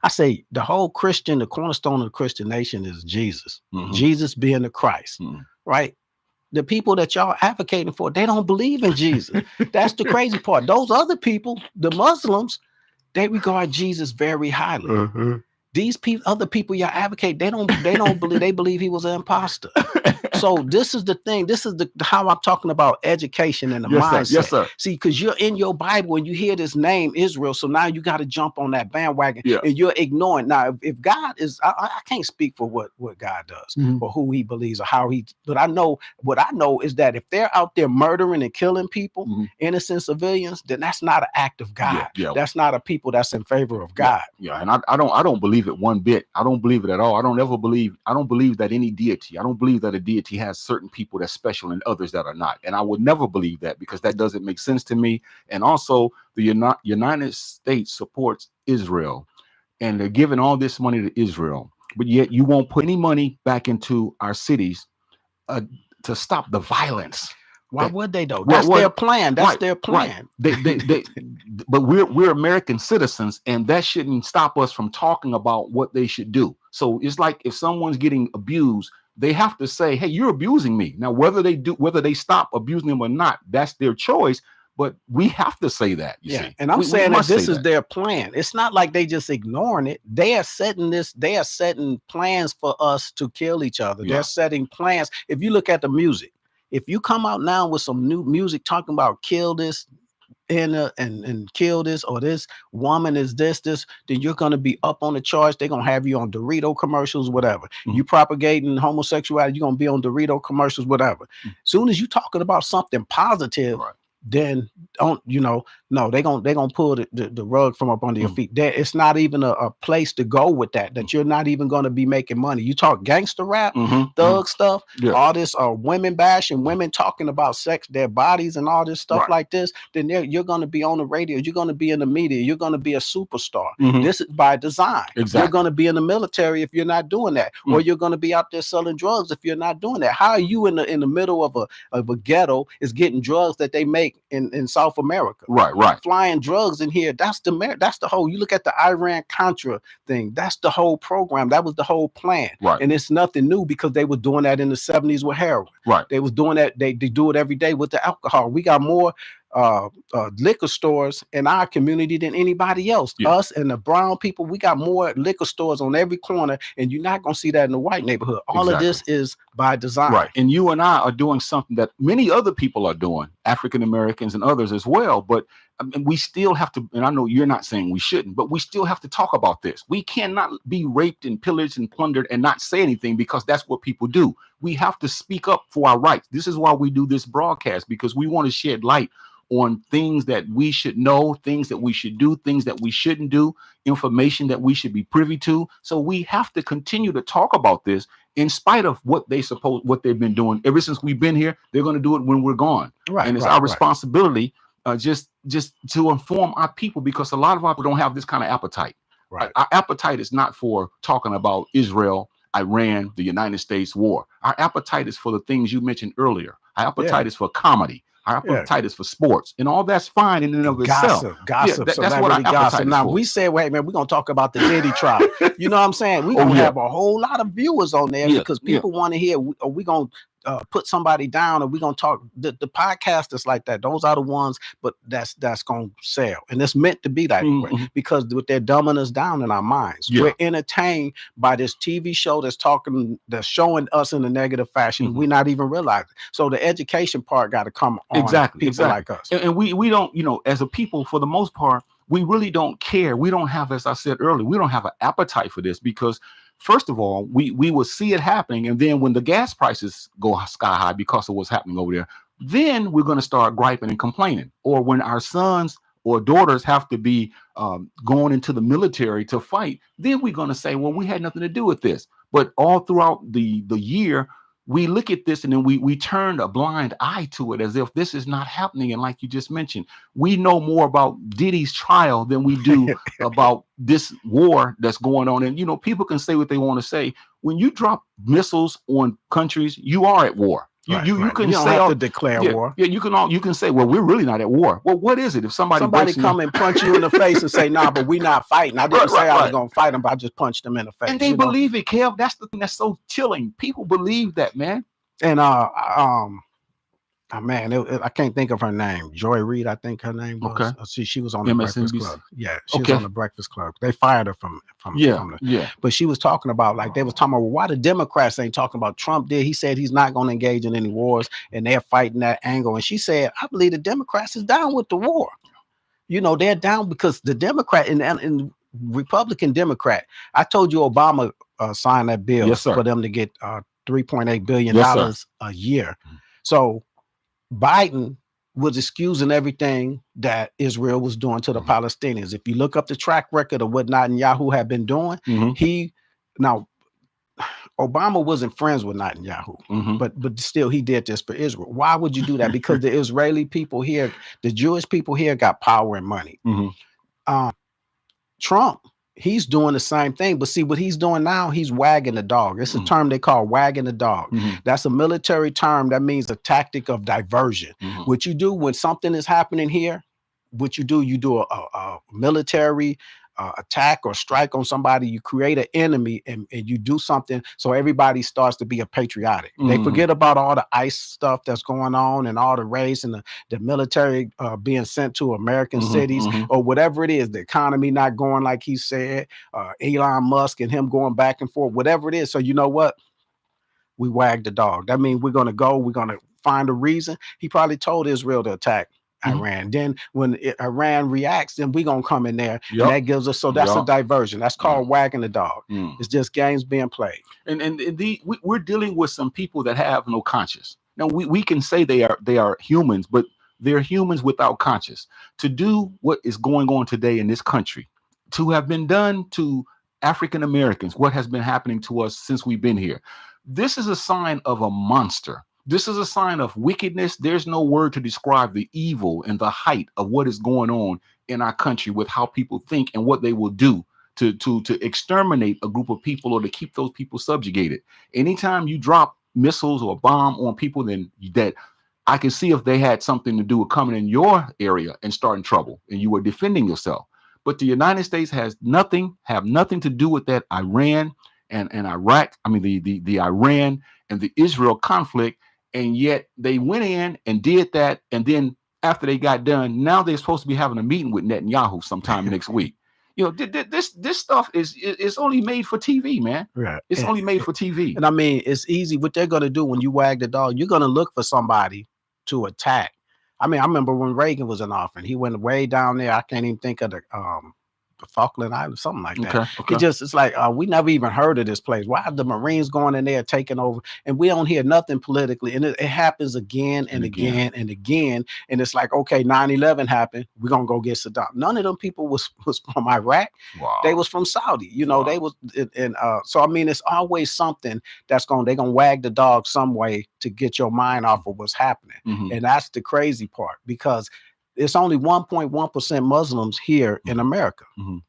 I say the cornerstone of the Christian nation is Jesus. Jesus being the Christ, right? The people that y'all advocating for, they don't believe in Jesus. That's the crazy part. Those other people, the Muslims, they regard Jesus very highly. These other people y'all advocate, they don't believe. They believe he was an imposter. So this is the thing. This is how I'm talking about education and the mindset. Yes, sir. See, because you're in your Bible and you hear this name Israel, so now you got to jump on that bandwagon, and you're ignoring. Now, if God is, I can't speak for what God does or who He believes or how He. But what I know is that if they're out there murdering and killing people, innocent civilians, then that's not an act of God. That's not a people that's in favor of God. And I don't believe it one bit. I don't believe it at all. I don't believe that any deity. I don't believe that a deity humanity has certain people that's special and others that are not. And I would never believe that, because that doesn't make sense to me. And also, the United States supports Israel, and they're giving all this money to Israel, but yet you won't put any money back into our cities to stop the violence. Why would they though? That's their plan. That's their plan. They but we're American citizens, and that shouldn't stop us from talking about what they should do. So it's like if someone's getting abused, they have to say, "Hey, you're abusing me." Now, whether they stop abusing them or not, that's their choice. But we have to say that. You see? And I'm saying that this is their plan. It's not like they just ignoring it. They are setting this. They are setting plans for us to kill each other. They're setting plans. If you look at the music, if you come out now with some new music talking about kill this and kill this, or this woman is this, then you're going to be up on the charts. They're going to have you on Dorito commercials, whatever. You propagating homosexuality, you're going to be on Dorito commercials, whatever. Soon as you talking about something positive, then don't, no, they're gonna pull the rug from up under your feet. There, it's not even a place to go with that you're not even going to be making money. You talk gangster rap, thug stuff, all this women bashing, women talking about sex, their bodies and all this stuff like this, then you're going to be on the radio, you're going to be in the media, you're going to be a superstar. This is by design. You're going to be in the military if you're not doing that, or you're going to be out there selling drugs if you're not doing that. How are you in the middle of a ghetto is getting drugs that they make in South America, flying drugs in here? That's the whole, you look at the Iran Contra thing, that's the whole program, that was the whole plan, and it's nothing new, because they were doing that in the 70s with heroin, they was doing that, they do it every day with the alcohol. We got more liquor stores in our community than anybody else. Us and the brown people, we got more liquor stores on every corner, and you're not going to see that in the white neighborhood. All of this is by design. And you and I are doing something that many other people are doing, African Americans and others as well. But we still have to, and I know you're not saying we shouldn't, but we still have to talk about this. We cannot be raped and pillaged and plundered and not say anything, because that's what people do. We have to speak up for our rights. This is why we do this broadcast, because we want to shed light on things that we should know, things that we should do, things that we shouldn't do, information that we should be privy to. So we have to continue to talk about this, in spite of what they've been doing ever since we've been here. They're going to do it when we're gone. And it's our responsibility just to inform our people, because a lot of our people don't have this kind of appetite. Our appetite is not for talking about Israel, Iran, the United States war. Our appetite is for the things you mentioned earlier. Our appetite is for comedy. Our appetite is for sports, and all that's fine in and of itself. Gossip, that's what our gossip. Now we say, wait, man, we're gonna talk about the Diddy trial. You know what I'm saying? We're gonna have a whole lot of viewers on there, because people want to hear. Are we gonna put somebody down, or we gonna talk? The podcasters like that, those are the ones, but that's gonna sell, and it's meant to be that way, because they're dumbing us down in our minds. We're entertained by this TV show that's showing us in a negative fashion. We're not even realizing. So the education part got to come on people like us. And we don't, as a people, for the most part, we really don't care. We don't have, as I said earlier, we don't have an appetite for this, because first of all, we will see it happening, and then when the gas prices go sky high because of what's happening over there, then we're going to start griping and complaining. Or when our sons or daughters have to be going into the military to fight, then we're going to say, well, we had nothing to do with this. But all throughout the year, we look at this, and then we turn a blind eye to it, as if this is not happening. And like you just mentioned, we know more about Diddy's trial than we do about this war that's going on. And, people can say what they want to say. When you drop missiles on countries, you are at war. You can don't say have to declare war. Yeah, you can say, well, we're really not at war. Well, what is it? If somebody come and punch you in the face and say, nah, but we're not fighting. I didn't say I was gonna fight them, but I just punched them in the face. And they believe it, Kev. That's the thing that's so chilling. People believe that, man. And man, I can't think of her name. Joy Reid, I think her name was. Okay. She was on the Breakfast Club. Yeah, she was on the Breakfast Club. They fired her from But she was talking about, like, they was talking about, well, why the Democrats ain't talking about Trump did. He said he's not going to engage in any wars, and they're fighting that angle. And she said, I believe the Democrats is down with the war. They're down because the Democrat and Republican Democrat. I told you Obama signed that bill for them to get $3.8 billion a year. So Biden was excusing everything that Israel was doing to the Palestinians. If you look up the track record of what Netanyahu had been doing, Obama wasn't friends with Netanyahu, but still he did this for Israel. Why would you do that? Because the Israeli people here, the Jewish people here got power and money. Trump, he's doing the same thing, but see what he's doing now, he's wagging the dog. It's a term they call wagging the dog. That's a military term that means a tactic of diversion. What you do when something is happening here, what you do a military attack or strike on somebody, you create an enemy and you do something so everybody starts to be a patriotic. They forget about all the ICE stuff that's going on and all the race and the military being sent to American cities or whatever it is, the economy not going like he said, Elon Musk and him going back and forth, whatever it is. So you know what? We wag the dog. That means we're going to find a reason. He probably told Israel to attack Iran. Then when Iran reacts, then we're gonna come in there and that gives us, so that's a diversion. That's called wagging the dog. It's just games being played. And we're dealing with some people that have no conscience. Now we can say they are humans, but they're humans without conscience. To do what is going on today in this country, to have been done to African Americans, what has been happening to us since we've been here, this is a sign of a monster. This is a sign of wickedness. There's no word to describe the evil and the height of what is going on in our country with how people think and what they will do to exterminate a group of people or to keep those people subjugated. Anytime you drop missiles or a bomb on people, then that I can see if they had something to do with coming in your area and starting trouble and you were defending yourself. But the United States have nothing to do with that Iran and Iraq. I mean, the Iran and the Israel conflict. And yet they went in and did that. And then after they got done, now they're supposed to be having a meeting with Netanyahu sometime next week. You know, this stuff is only made for TV, man. Right. It's only made for TV. And I mean, it's easy. What they're going to do when you wag the dog, you're going to look for somebody to attack. I mean, I remember when Reagan was in office, he went way down there. I can't even think of the Falkland Islands, something like that. Okay. It's like we never even heard of this place. Why are the Marines going in there taking over? And we don't hear nothing politically. And it happens again and again and again. And it's like, okay, 9/11 happened. We're gonna go get Saddam. None of them people was from Iraq. Wow. They was from Saudi. You know, they was and so I mean, it's always something they're gonna wag the dog some way to get your mind off of what's happening. And that's the crazy part, because it's only 1.1% Muslims here in America.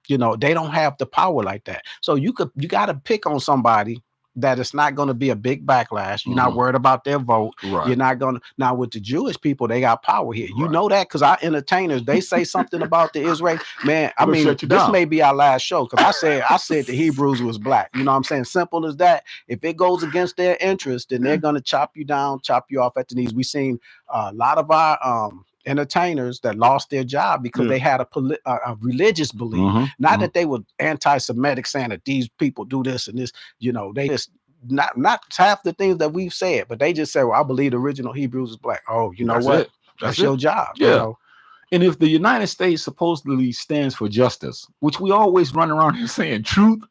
You know, they don't have the power like that. So you got to pick on somebody that it's not going to be a big backlash. You're not worried about their vote. Right. You're not going to. Now with the Jewish people, they got power here. You know that because our entertainers, they say something about the Israel. Man, I mean, this may be our last show because I said the Hebrews was black. You know what I'm saying? Simple as that. If it goes against their interest, then they're going to chop you down, chop you off at the knees. We've seen a lot of our entertainers that lost their job because they had a religious belief, not that they were anti-Semitic, saying that these people do this and this. You know, they just not half the things that we've said, but they just said, well, I believe the original Hebrews is black. Oh, you know what? That's your job. Yeah. You know? And if the United States supposedly stands for justice, which we always run around here saying truth,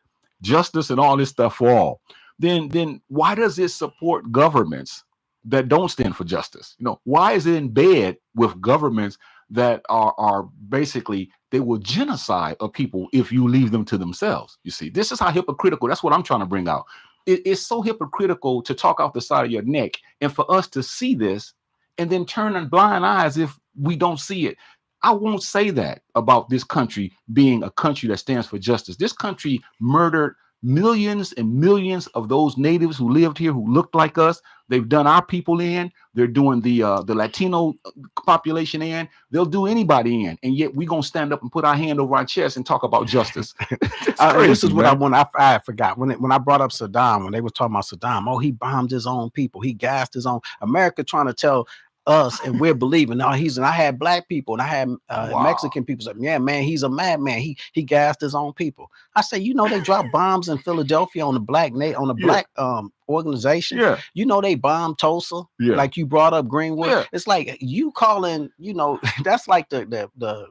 justice, and all this stuff for all, then why does it support governments that don't stand for justice? You know, why is it in bed with governments that are basically, they will genocide a people if you leave them to themselves? You see, this is how hypocritical. That's what I'm trying to bring out. It's so hypocritical to talk off the side of your neck and for us to see this and then turn a blind eye as if we don't see it. I won't say that about this country being a country that stands for justice. This country murdered millions and millions of those natives who lived here, who looked like us. They've done our people in. They're doing the Latino population in. They'll do anybody in. And yet we're going to stand up and put our hand over our chest and talk about justice. This is what I forgot. When I brought up Saddam, when they were talking about Saddam, oh, he bombed his own people. He gassed his own. America trying to tell us, and we're believing. Now and I had black people and I had Mexican people say, yeah, man, he's a madman. He gassed his own people. I say, you know, they dropped bombs in Philadelphia on the black organization. Yeah. You know, they bombed Tulsa. Yeah. Like you brought up Greenwood. Yeah. It's like you calling, you know, that's like the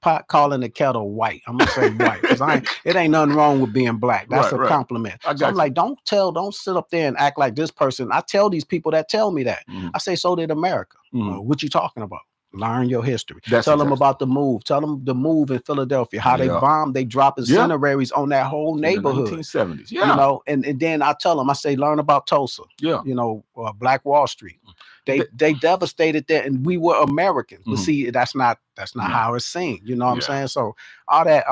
pot calling the kettle white. I'm gonna say white because it ain't nothing wrong with being black. That's a compliment. So I'm like, don't sit up there and act like this person. I tell these people that tell me that. I say, so did America. What you talking about? Learn your history. That's Tell them exactly. about the move. Tell them the move in Philadelphia, how they bombed, they dropped incineraries on that whole neighborhood. In the 1970s. You know, and then I tell them, I say, learn about Tulsa. Yeah. You know, Black Wall Street. They devastated that, and we were Americans. But see, that's not how it's seen. You know what I'm saying? So all that.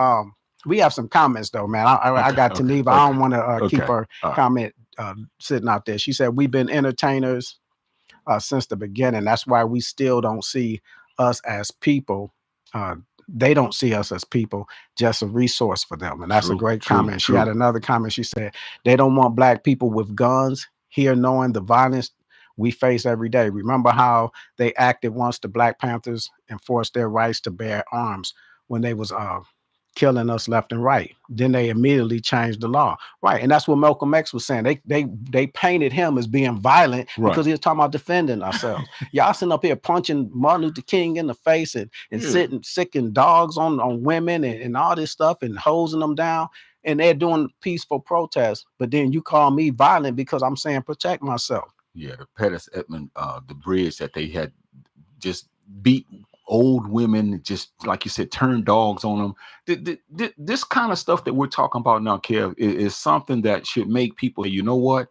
We have some comments though, man. I got Taneva. I don't want to keep her comment sitting out there. She said, we've been entertainers since the beginning. That's why we still don't see us as people. They don't see us as people, just a resource for them. And that's a great comment. She had another comment. She said, they don't want Black people with guns here knowing the violence we face every day. Remember how they acted once the Black Panthers enforced their rights to bear arms when they was killing us left and right. Then they immediately changed the law. Right. And that's what Malcolm X was saying. They painted him as being violent because he was talking about defending ourselves. Y'all sitting up here punching Martin Luther King in the face and sicking dogs on women and all this stuff and hosing them down. And they're doing peaceful protests. But then you call me violent because I'm saying protect myself. Yeah, the Pettus Edmond, the bridge that they had just beat old women, just like you said, turn dogs on them. This kind of stuff that we're talking about now, Kev, is something that should make people, you know what?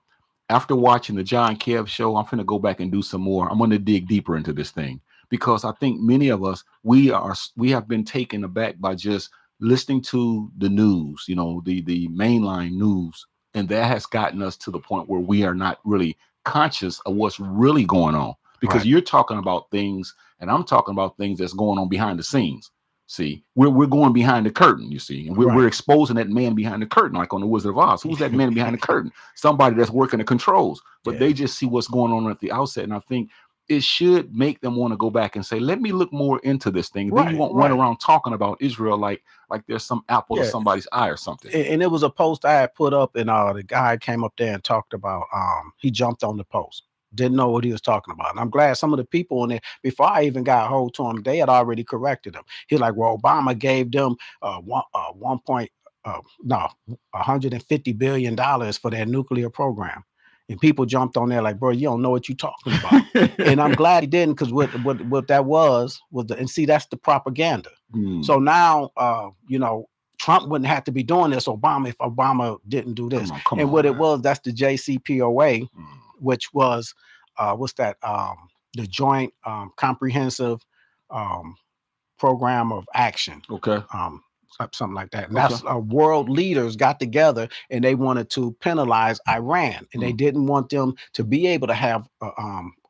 After watching the Jah and Kev show, I'm going to go back and do some more. I'm going to dig deeper into this thing because I think many of us, we have been taken aback by just listening to the news, you know, the mainline news. And that has gotten us to the point where we are not really conscious of what's really going on. Because you're talking about things, and I'm talking about things that's going on behind the scenes. See, we're going behind the curtain, you see, and we're exposing that man behind the curtain, like on the Wizard of Oz. Who's that man behind the curtain? Somebody that's working the controls, but they just see what's going on at the outset. And I think it should make them want to go back and say, let me look more into this thing. Then you won't run around talking about Israel like there's some apple to somebody's eye or something. And it was a post I had put up, and the guy came up there and talked about, he jumped on the post. Didn't know what he was talking about. And I'm glad some of the people in there, before I even got a hold to him, they had already corrected him. He's like, well, Obama gave them $150 billion for their nuclear program. And people jumped on there like, bro, you don't know what you're talking about. And I'm glad he didn't, because what that was and see, that's the propaganda. So now, you know, Trump wouldn't have to be doing this, if Obama didn't do this. It was, that's the JCPOA, which was the Joint Comprehensive Program of Action. Something like that. And that's world leaders got together and they wanted to penalize Iran, and they didn't want them to be able to have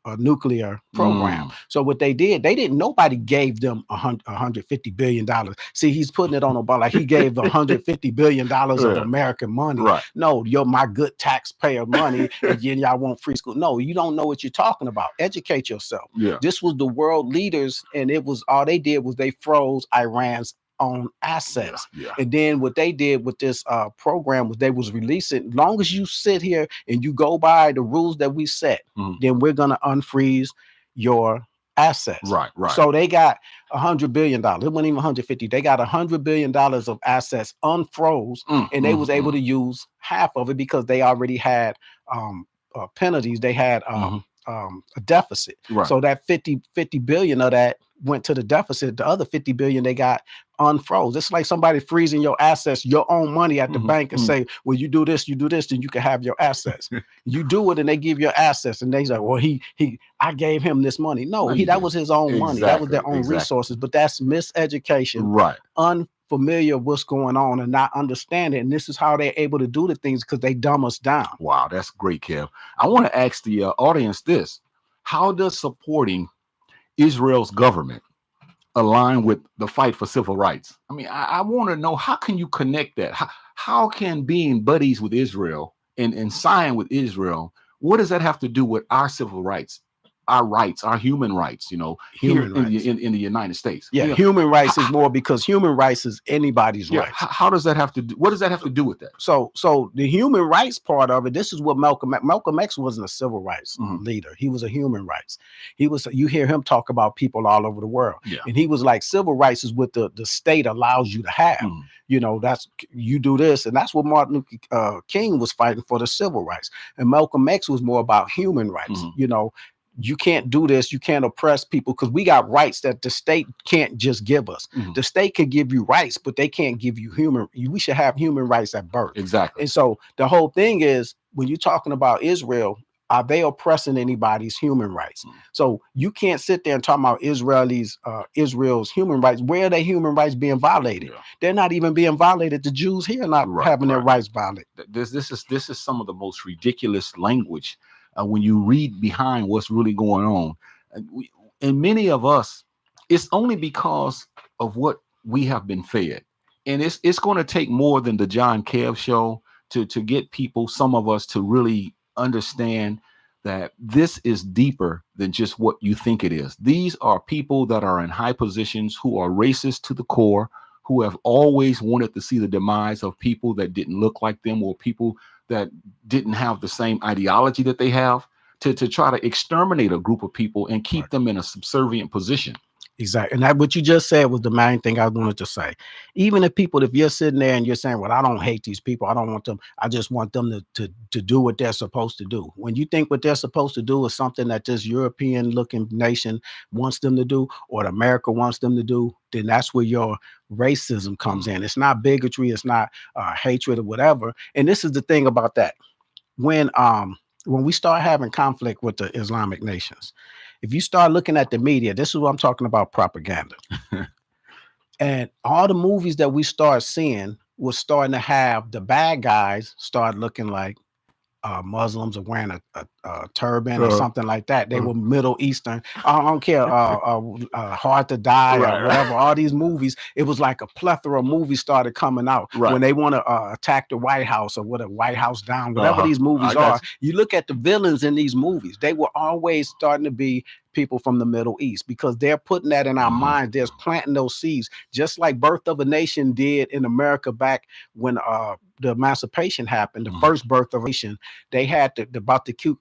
a nuclear program. So what they did, nobody gave them $150 billion. See, he's putting it on Obama like he gave $150 billion of American money. No, you're my good taxpayer money, and y'all want free school. No, you don't know what you're talking about. Educate yourself. This was the world leaders, and it was all they did was they froze Iran's own assets. And then what they did with this program was they was releasing, long as you sit here and you go by the rules that we set, then we're gonna unfreeze your assets. So they got $100 billion. It wasn't even 150. They got $100 billion of assets unfroze, and they was able to use half of it because they already had penalties. They had a deficit. So that 50 billion of that went to the deficit. The other 50 billion they got unfroze. It's like somebody freezing your assets, your own money at the bank, and say, well, you do this, then you can have your assets. You do it and they give you assets, and they say, well, I gave him this money. No, that was his own money. That was their own resources. But that's miseducation, unfamiliar what's going on and not understanding. And this is how they're able to do the things, because they dumb us down. Wow, that's great, Kev. I want to ask the audience this: how does supporting Israel's government align with the fight for civil rights? I mean, I want to know, how can you connect that? How can being buddies with Israel and sign with Israel, what does that have to do with our civil rights, our human rights, you know, here in the United States? Yeah, human rights is more, because human rights is anybody's rights. How does that have to do? What does that have to do with that? So the human rights part of it, this is what Malcolm X wasn't a civil rights leader. He was a human rights. You hear him talk about people all over the world. And he was like, civil rights is what the state allows you to have. You know, you do this. And that's what Martin Luther King was fighting for, the civil rights. And Malcolm X was more about human rights. You know, you can't do this. You can't oppress people because we got rights that the state can't just give us. The state can give you rights, but they can't give you we should have human rights at birth. Exactly. And so the whole thing is, when you're talking about Israel, are they oppressing anybody's human rights? So you can't sit there and talk about Israel's human rights. Where are their human rights being violated? They're not even being violated. The Jews here are not having their rights violated. This is some of the most ridiculous language when you read behind what's really going on. And many of us, it's only because of what we have been fed. And it's going to take more than the Jah and Kev show to get people, some of us, to really understand that this is deeper than just what you think it is. These are people that are in high positions who are racist to the core, who have always wanted to see the demise of people that didn't look like them, or people that didn't have the same ideology that they have, to try to exterminate a group of people and keep them in a subservient position. Exactly. And that what you just said was the main thing I wanted to say. Even if you're sitting there and you're saying, well, I don't hate these people, I don't want them, I just want them to do what they're supposed to do. When you think what they're supposed to do is something that this European looking nation wants them to do, or America wants them to do, then that's where your racism comes in. It's not bigotry, it's not hatred or whatever. And this is the thing about that. When we start having conflict with the Islamic nations, if you start looking at the media, this is what I'm talking about, propaganda. And all the movies that we start seeing was starting to have the bad guys start looking like Muslims are wearing a turban or something like that. They were Middle Eastern. I don't care. Hard to Die or whatever. All these movies, it was like a plethora of movies started coming out when they want to attack the White House or what a White House down, whatever these movies are. You look at the villains in these movies, they were always starting to be people from the Middle East, because they're putting that in our minds. They're planting those seeds, just like Birth of a Nation did in America back when the emancipation happened, the first birth of a nation. They had about the Ku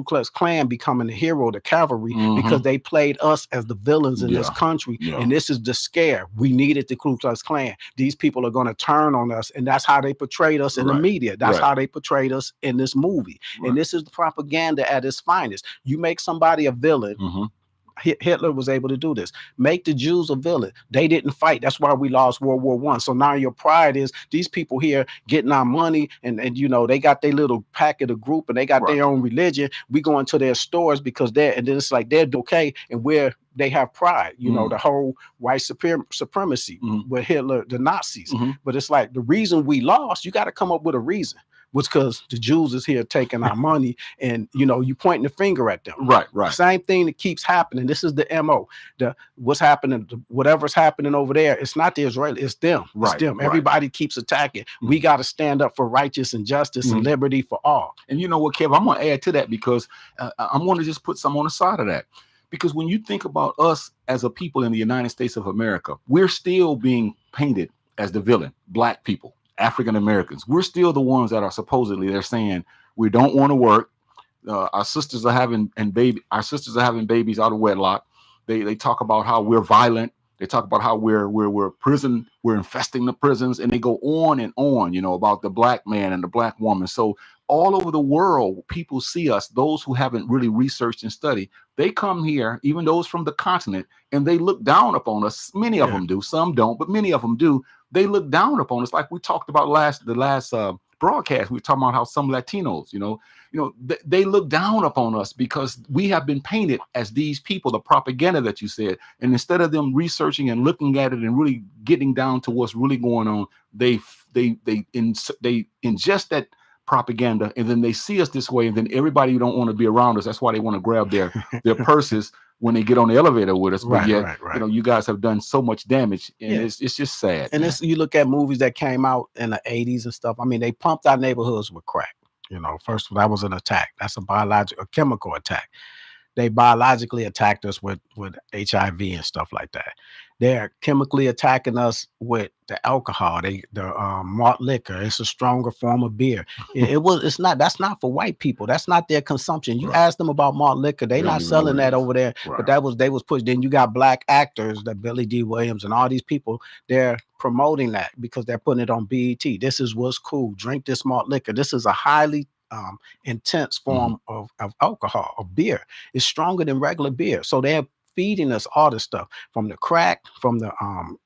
Klux Klan becoming the hero, the cavalry, because they played us as the villains in this country. And this is the scare. We needed the Ku Klux Klan. These people are going to turn on us. And that's how they portrayed us in the media. That's how they portrayed us in this movie. And this is the propaganda at its finest. You make somebody a villain. Hitler was able to do this. Make the Jews a villain. They didn't fight. That's why we lost World War I. So now your pride is these people here getting our money, and they got their little packet of group, and they got their own religion. We go into their stores because and then it's like they're okay, and they have pride, the whole white supremacy with Hitler, the Nazis. But it's like the reason we lost, you got to come up with a reason. Was because the Jews is here taking our money, and you pointing the finger at them. Right. Same thing that keeps happening. This is the MO. What's happening, whatever's happening over there, it's not the Israelis, it's them. It's them. Everybody keeps attacking. We got to stand up for righteous and justice and liberty for all. And you know what, Kev, I'm going to add to that, because I'm going to just put some on the side of that. Because when you think about us as a people in the United States of America, we're still being painted as the villain, Black people, African Americans. We're still the ones that are supposedly, they're saying we don't want to work. Our sisters are having babies out of wedlock. They talk about how we're violent. They talk about how we're infesting the prisons, and they go on and on, about the Black man and the Black woman. So all over the world, people see us, those who haven't really researched and studied, they come here, even those from the continent, and they look down upon us. Many of them do, some don't, but many of them do. They look down upon us, like we talked about the last broadcast. We were talking about how some Latinos, they look down upon us because we have been painted as these people, the propaganda that you said. And instead of them researching and looking at it and really getting down to what's really going on, they ingest that propaganda, and then they see us this way, and then everybody don't want to be around us. That's why they want to grab their purses when they get on the elevator with us. But yet, you guys have done so much damage, and it's just sad. And you look at movies that came out in the 80s and stuff. I mean, they pumped our neighborhoods with crack. First that was an attack. That's a chemical attack. They biologically attacked us with HIV and stuff like that. They're chemically attacking us with the alcohol, the malt liquor. It's a stronger form of beer. That's not for white people. That's not their consumption. You ask them about malt liquor, they're not selling that over there. But they was pushed. Then you got Black actors, that Billy D. Williams and all these people, they're promoting that because they're putting it on BET. This is what's cool. Drink this malt liquor. This is a highly intense form of alcohol or beer. It's stronger than regular beer. So they're feeding us all this stuff from the crack, from the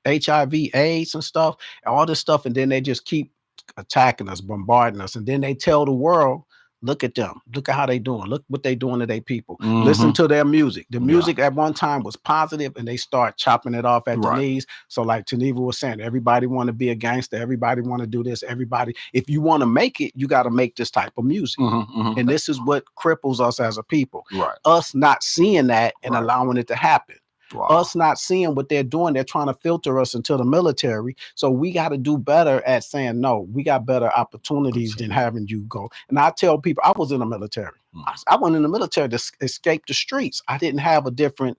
HIV, AIDS and stuff, all this stuff, and then they just keep attacking us, bombarding us, and then they tell the world, look at them, look at how they doing, look what they doing to their people. Listen to their music. The music at one time was positive, and they start chopping it off at the knees. So like Geneva was saying, everybody want to be a gangster, everybody want to do this, everybody, if you want to make it, you got to make this type of music. And this is what cripples us as a people. Us not seeing that and allowing it to happen. Us not seeing what they're doing, they're trying to filter us into the military. So we got to do better at saying, no, we got better opportunities than having you go. And I tell people, I was in the military. I went in the military to escape the streets. I didn't have a different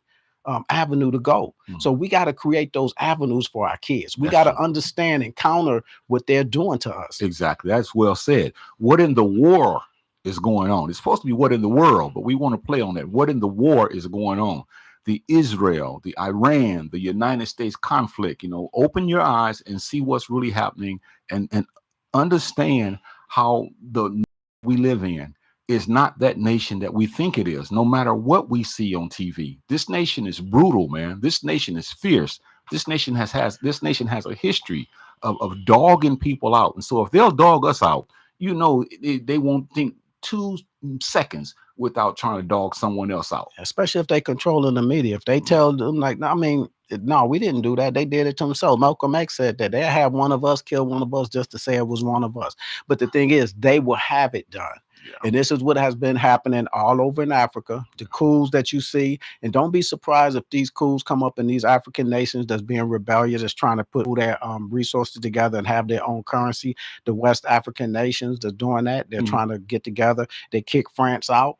avenue to go. So we got to create those avenues for our kids. We got to understand and counter what they're doing to us. Exactly. That's well said. What in the war is going on? It's supposed to be what in the world, but we want to play on that. What in the war is going on? The Israel, the Iran, the United States conflict, open your eyes and see what's really happening and understand how the we live in is not that nation that we think it is, no matter what we see on TV. This nation is brutal, man. This nation is fierce. This nation has a history of dogging people out. And so if they'll dog us out, they won't think 2 seconds without trying to dog someone else out. Especially if they controlling the media. If they tell them, like, no, we didn't do that. They did it to themselves. Malcolm X said that they'll have one of us kill one of us just to say it was one of us. But the thing is, they will have it done. And this is what has been happening all over in Africa, the coups that you see. And don't be surprised if these coups come up in these African nations that's being rebellious, that's trying to put their resources together and have their own currency. The West African nations that's doing that, they're trying to get together. They kick France out,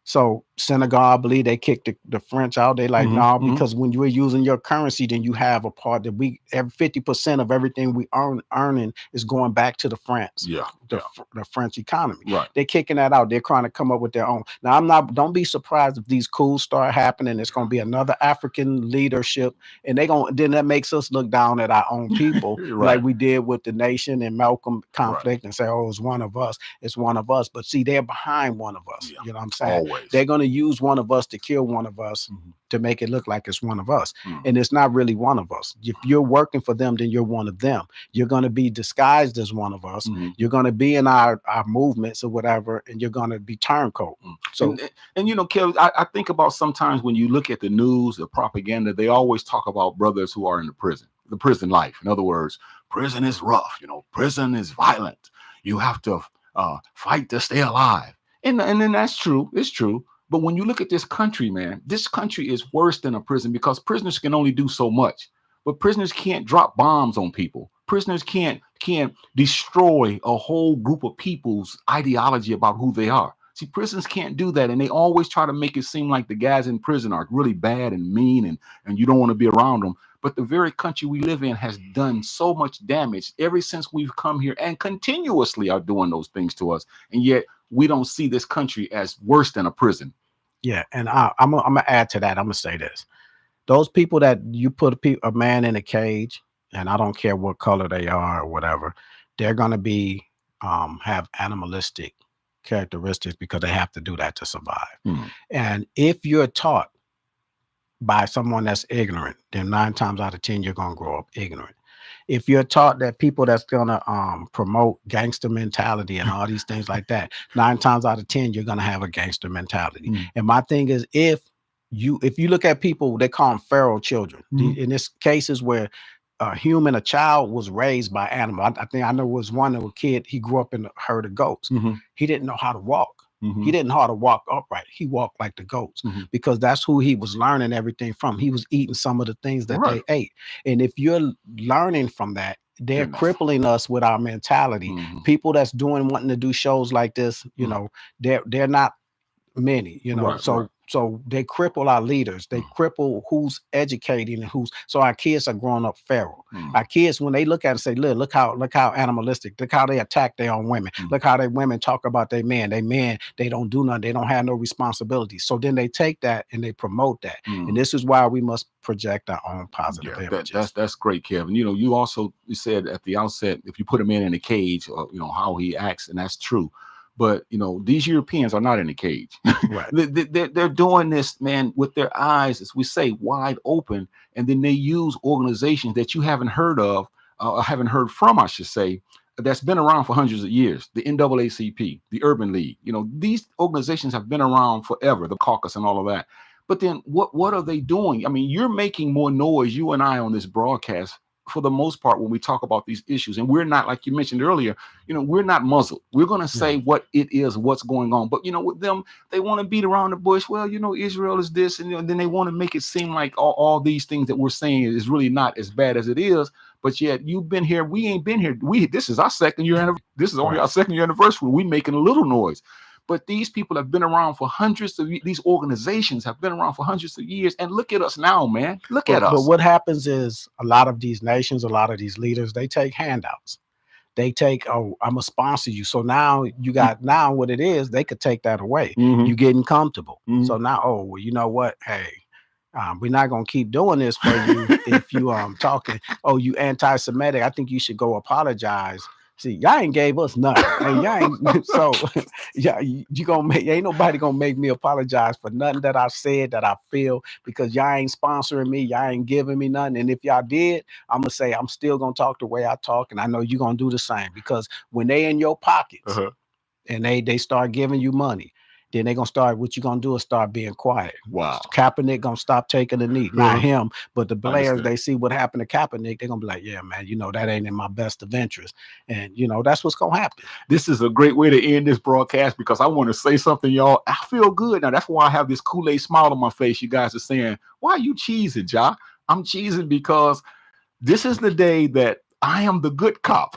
so Senegal, I believe they kicked the French out. They like, no, because when you're using your currency, then you have a part that 50% of everything we earning is going back to the France, the French economy. They're kicking that out. They're trying to come up with their own. Now, don't be surprised if these coups start happening. It's going to be another African leadership, and then that makes us look down at our own people, like we did with the nation and Malcolm conflict, and say, oh, it's one of us. It's one of us. But see, they're behind one of us. You know what I'm saying? Always. They're going to use one of us to kill one of us to make it look like it's one of us. And it's not really one of us. If you're working for them, then you're one of them. You're going to be disguised as one of us. You're going to be in our movements or whatever, and you're going to be turncoat. So, and Kev, I think about sometimes when you look at the news, the propaganda, they always talk about brothers who are in the prison life. In other words, prison is rough. Prison is violent. You have to fight to stay alive. And then that's true. It's true. But when you look at this country, man, this country is worse than a prison because prisoners can only do so much. But prisoners can't drop bombs on people. Prisoners can't destroy a whole group of people's ideology about who they are. See, prisons can't do that. And they always try to make it seem like the guys in prison are really bad and mean and you don't want to be around them. But the very country we live in has done so much damage ever since we've come here and continuously are doing those things to us. And yet we don't see this country as worse than a prison. Yeah. And I'm going to add to that. I'm going to say this. Those people that you put a man in a cage, and I don't care what color they are or whatever, they're going to be have animalistic characteristics because they have to do that to survive. And if you're taught by someone that's ignorant, then 9 times out of 10 you're going to grow up ignorant. If you're taught that people that's going to promote gangster mentality and all these things like that, 9 times out of 10 you're going to have a gangster mentality. And my thing is, if you look at people, they call them feral children. In this cases where a child was raised by animal. I think I know it was one of a kid, he grew up in a herd of goats. He didn't know how to walk. He didn't know how to walk upright. He walked like the goats because that's who he was learning everything from. He was eating some of the things that they ate. And if you're learning from that, they're crippling us with our mentality. People that's wanting to do shows like this, they're not many, So they cripple our leaders. They cripple who's educating and who's. So our kids are growing up feral. Our kids, when they look at it, say, look how animalistic. Look how they attack their own women. Look how they women talk about their men. They don't do nothing. They don't have no responsibility. So then they take that and they promote that. And this is why we must project our own positive images. That's great, Kevin. You know, you said at the outset, if you put a man in a cage, you know how he acts, and that's true. But you know, these Europeans are not in a cage. Right. They're doing this, man, with their eyes, as we say, wide open, and then they use organizations that you haven't heard of, haven't heard from, I should say, that's been around for hundreds of years. The NAACP, the Urban League. You know, these organizations have been around forever. The caucus and all of that. But then, what are they doing? I mean, you're making more noise, you and I, on this broadcast, for the most part, when we talk about these issues. And we're not, like you mentioned earlier, you know, we're not muzzled. We're going to say what it is, what's going on. But, you know, with them, they want to beat around the bush. Well, you know, Israel is this, and, you know, then they want to make it seem like all these things that we're saying is really not as bad as it is. But yet you've been here. We ain't been here. This is our second year anniversary. This is only our second year anniversary. We making a little noise. But these people have been around for these organizations have been around for hundreds of years. And look at us now, man. Look at us. But what happens is a lot of these nations, a lot of these leaders, they take handouts. They take, oh, I'm gonna sponsor you. So now you got now what it is, they could take that away. You getting comfortable. So now, oh, well, you know what? Hey, we're not gonna keep doing this for you if you talking, oh, you anti-Semitic. I think you should go apologize. See, y'all ain't gave us nothing. And y'all ain't, so yeah, you gonna make, ain't nobody gonna make me apologize for nothing that I said, that I feel, because y'all ain't sponsoring me, y'all ain't giving me nothing. And if y'all did, I'm gonna say I'm still gonna talk the way I talk, and I know you're gonna do the same, because when they in your pockets and they start giving you money, then they're gonna start, what you gonna do is start being quiet. Wow. Kaepernick gonna stop taking the knee. Not him, but the players, they see what happened to Kaepernick, they're gonna be like, yeah, man, you know, that ain't in my best of interest. And you know, that's what's gonna happen. This is a great way to end this broadcast, because I want to say something, y'all. I feel good now. That's why I have this Kool-Aid smile on my face. You guys are saying, why are you cheesing, Jah? I'm cheesing because this is the day that I am the good cop.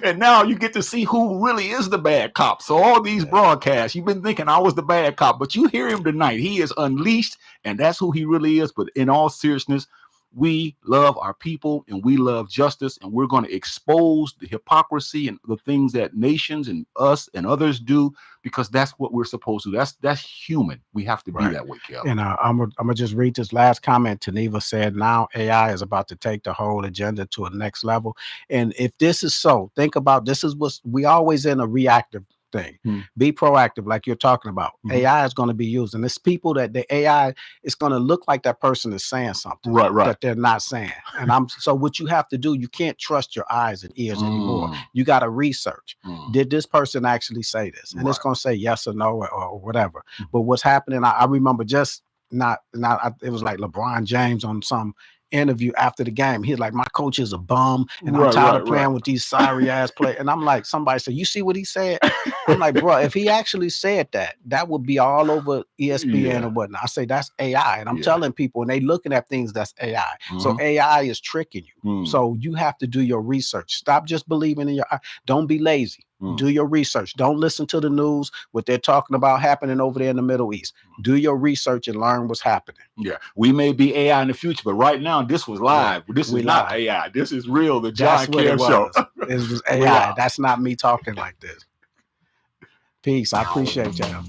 And now you get to see who really is the bad cop. So all these broadcasts, you've been thinking I was the bad cop, but you hear him tonight. He is unleashed, and that's who he really is. But in all seriousness, we love our people and we love justice, and we're going to expose the hypocrisy and the things that nations and us and others do, because that's what we're supposed to do. That's human. We have to be that way, Kel. And I'm gonna just read this last comment. Taneva said, now AI is about to take the whole agenda to a next level. And if this is so, think about, this is what we always in a reactive thing. Be proactive, like you're talking about. AI is going to be used, and it's people that the AI is going to look like that person is saying something that they're not saying. And so what you have to do, you can't trust your eyes and ears anymore. You got to research. Did this person actually say this? And it's going to say yes or no or whatever. But what's happening, I remember just it was like LeBron James on some interview after the game. He's like, my coach is a bum, and I'm tired of playing with these sorry ass players. And I'm like, somebody said, you see what he said? I'm like, bro, if he actually said that, that would be all over ESPN or whatnot. I say that's AI, and I'm telling people, and they looking at things that's AI. So AI is tricking you. So you have to do your research. Stop just believing in your eye. Don't be lazy. Do your research. Don't listen to the news, what they're talking about happening over there in the Middle East. Do your research and learn what's happening. Yeah, we may be AI in the future, but right now this was live. This is not AI. This is real. The Jah and Kev Show. This was AI. That's not me talking like this. Peace. I appreciate y'all.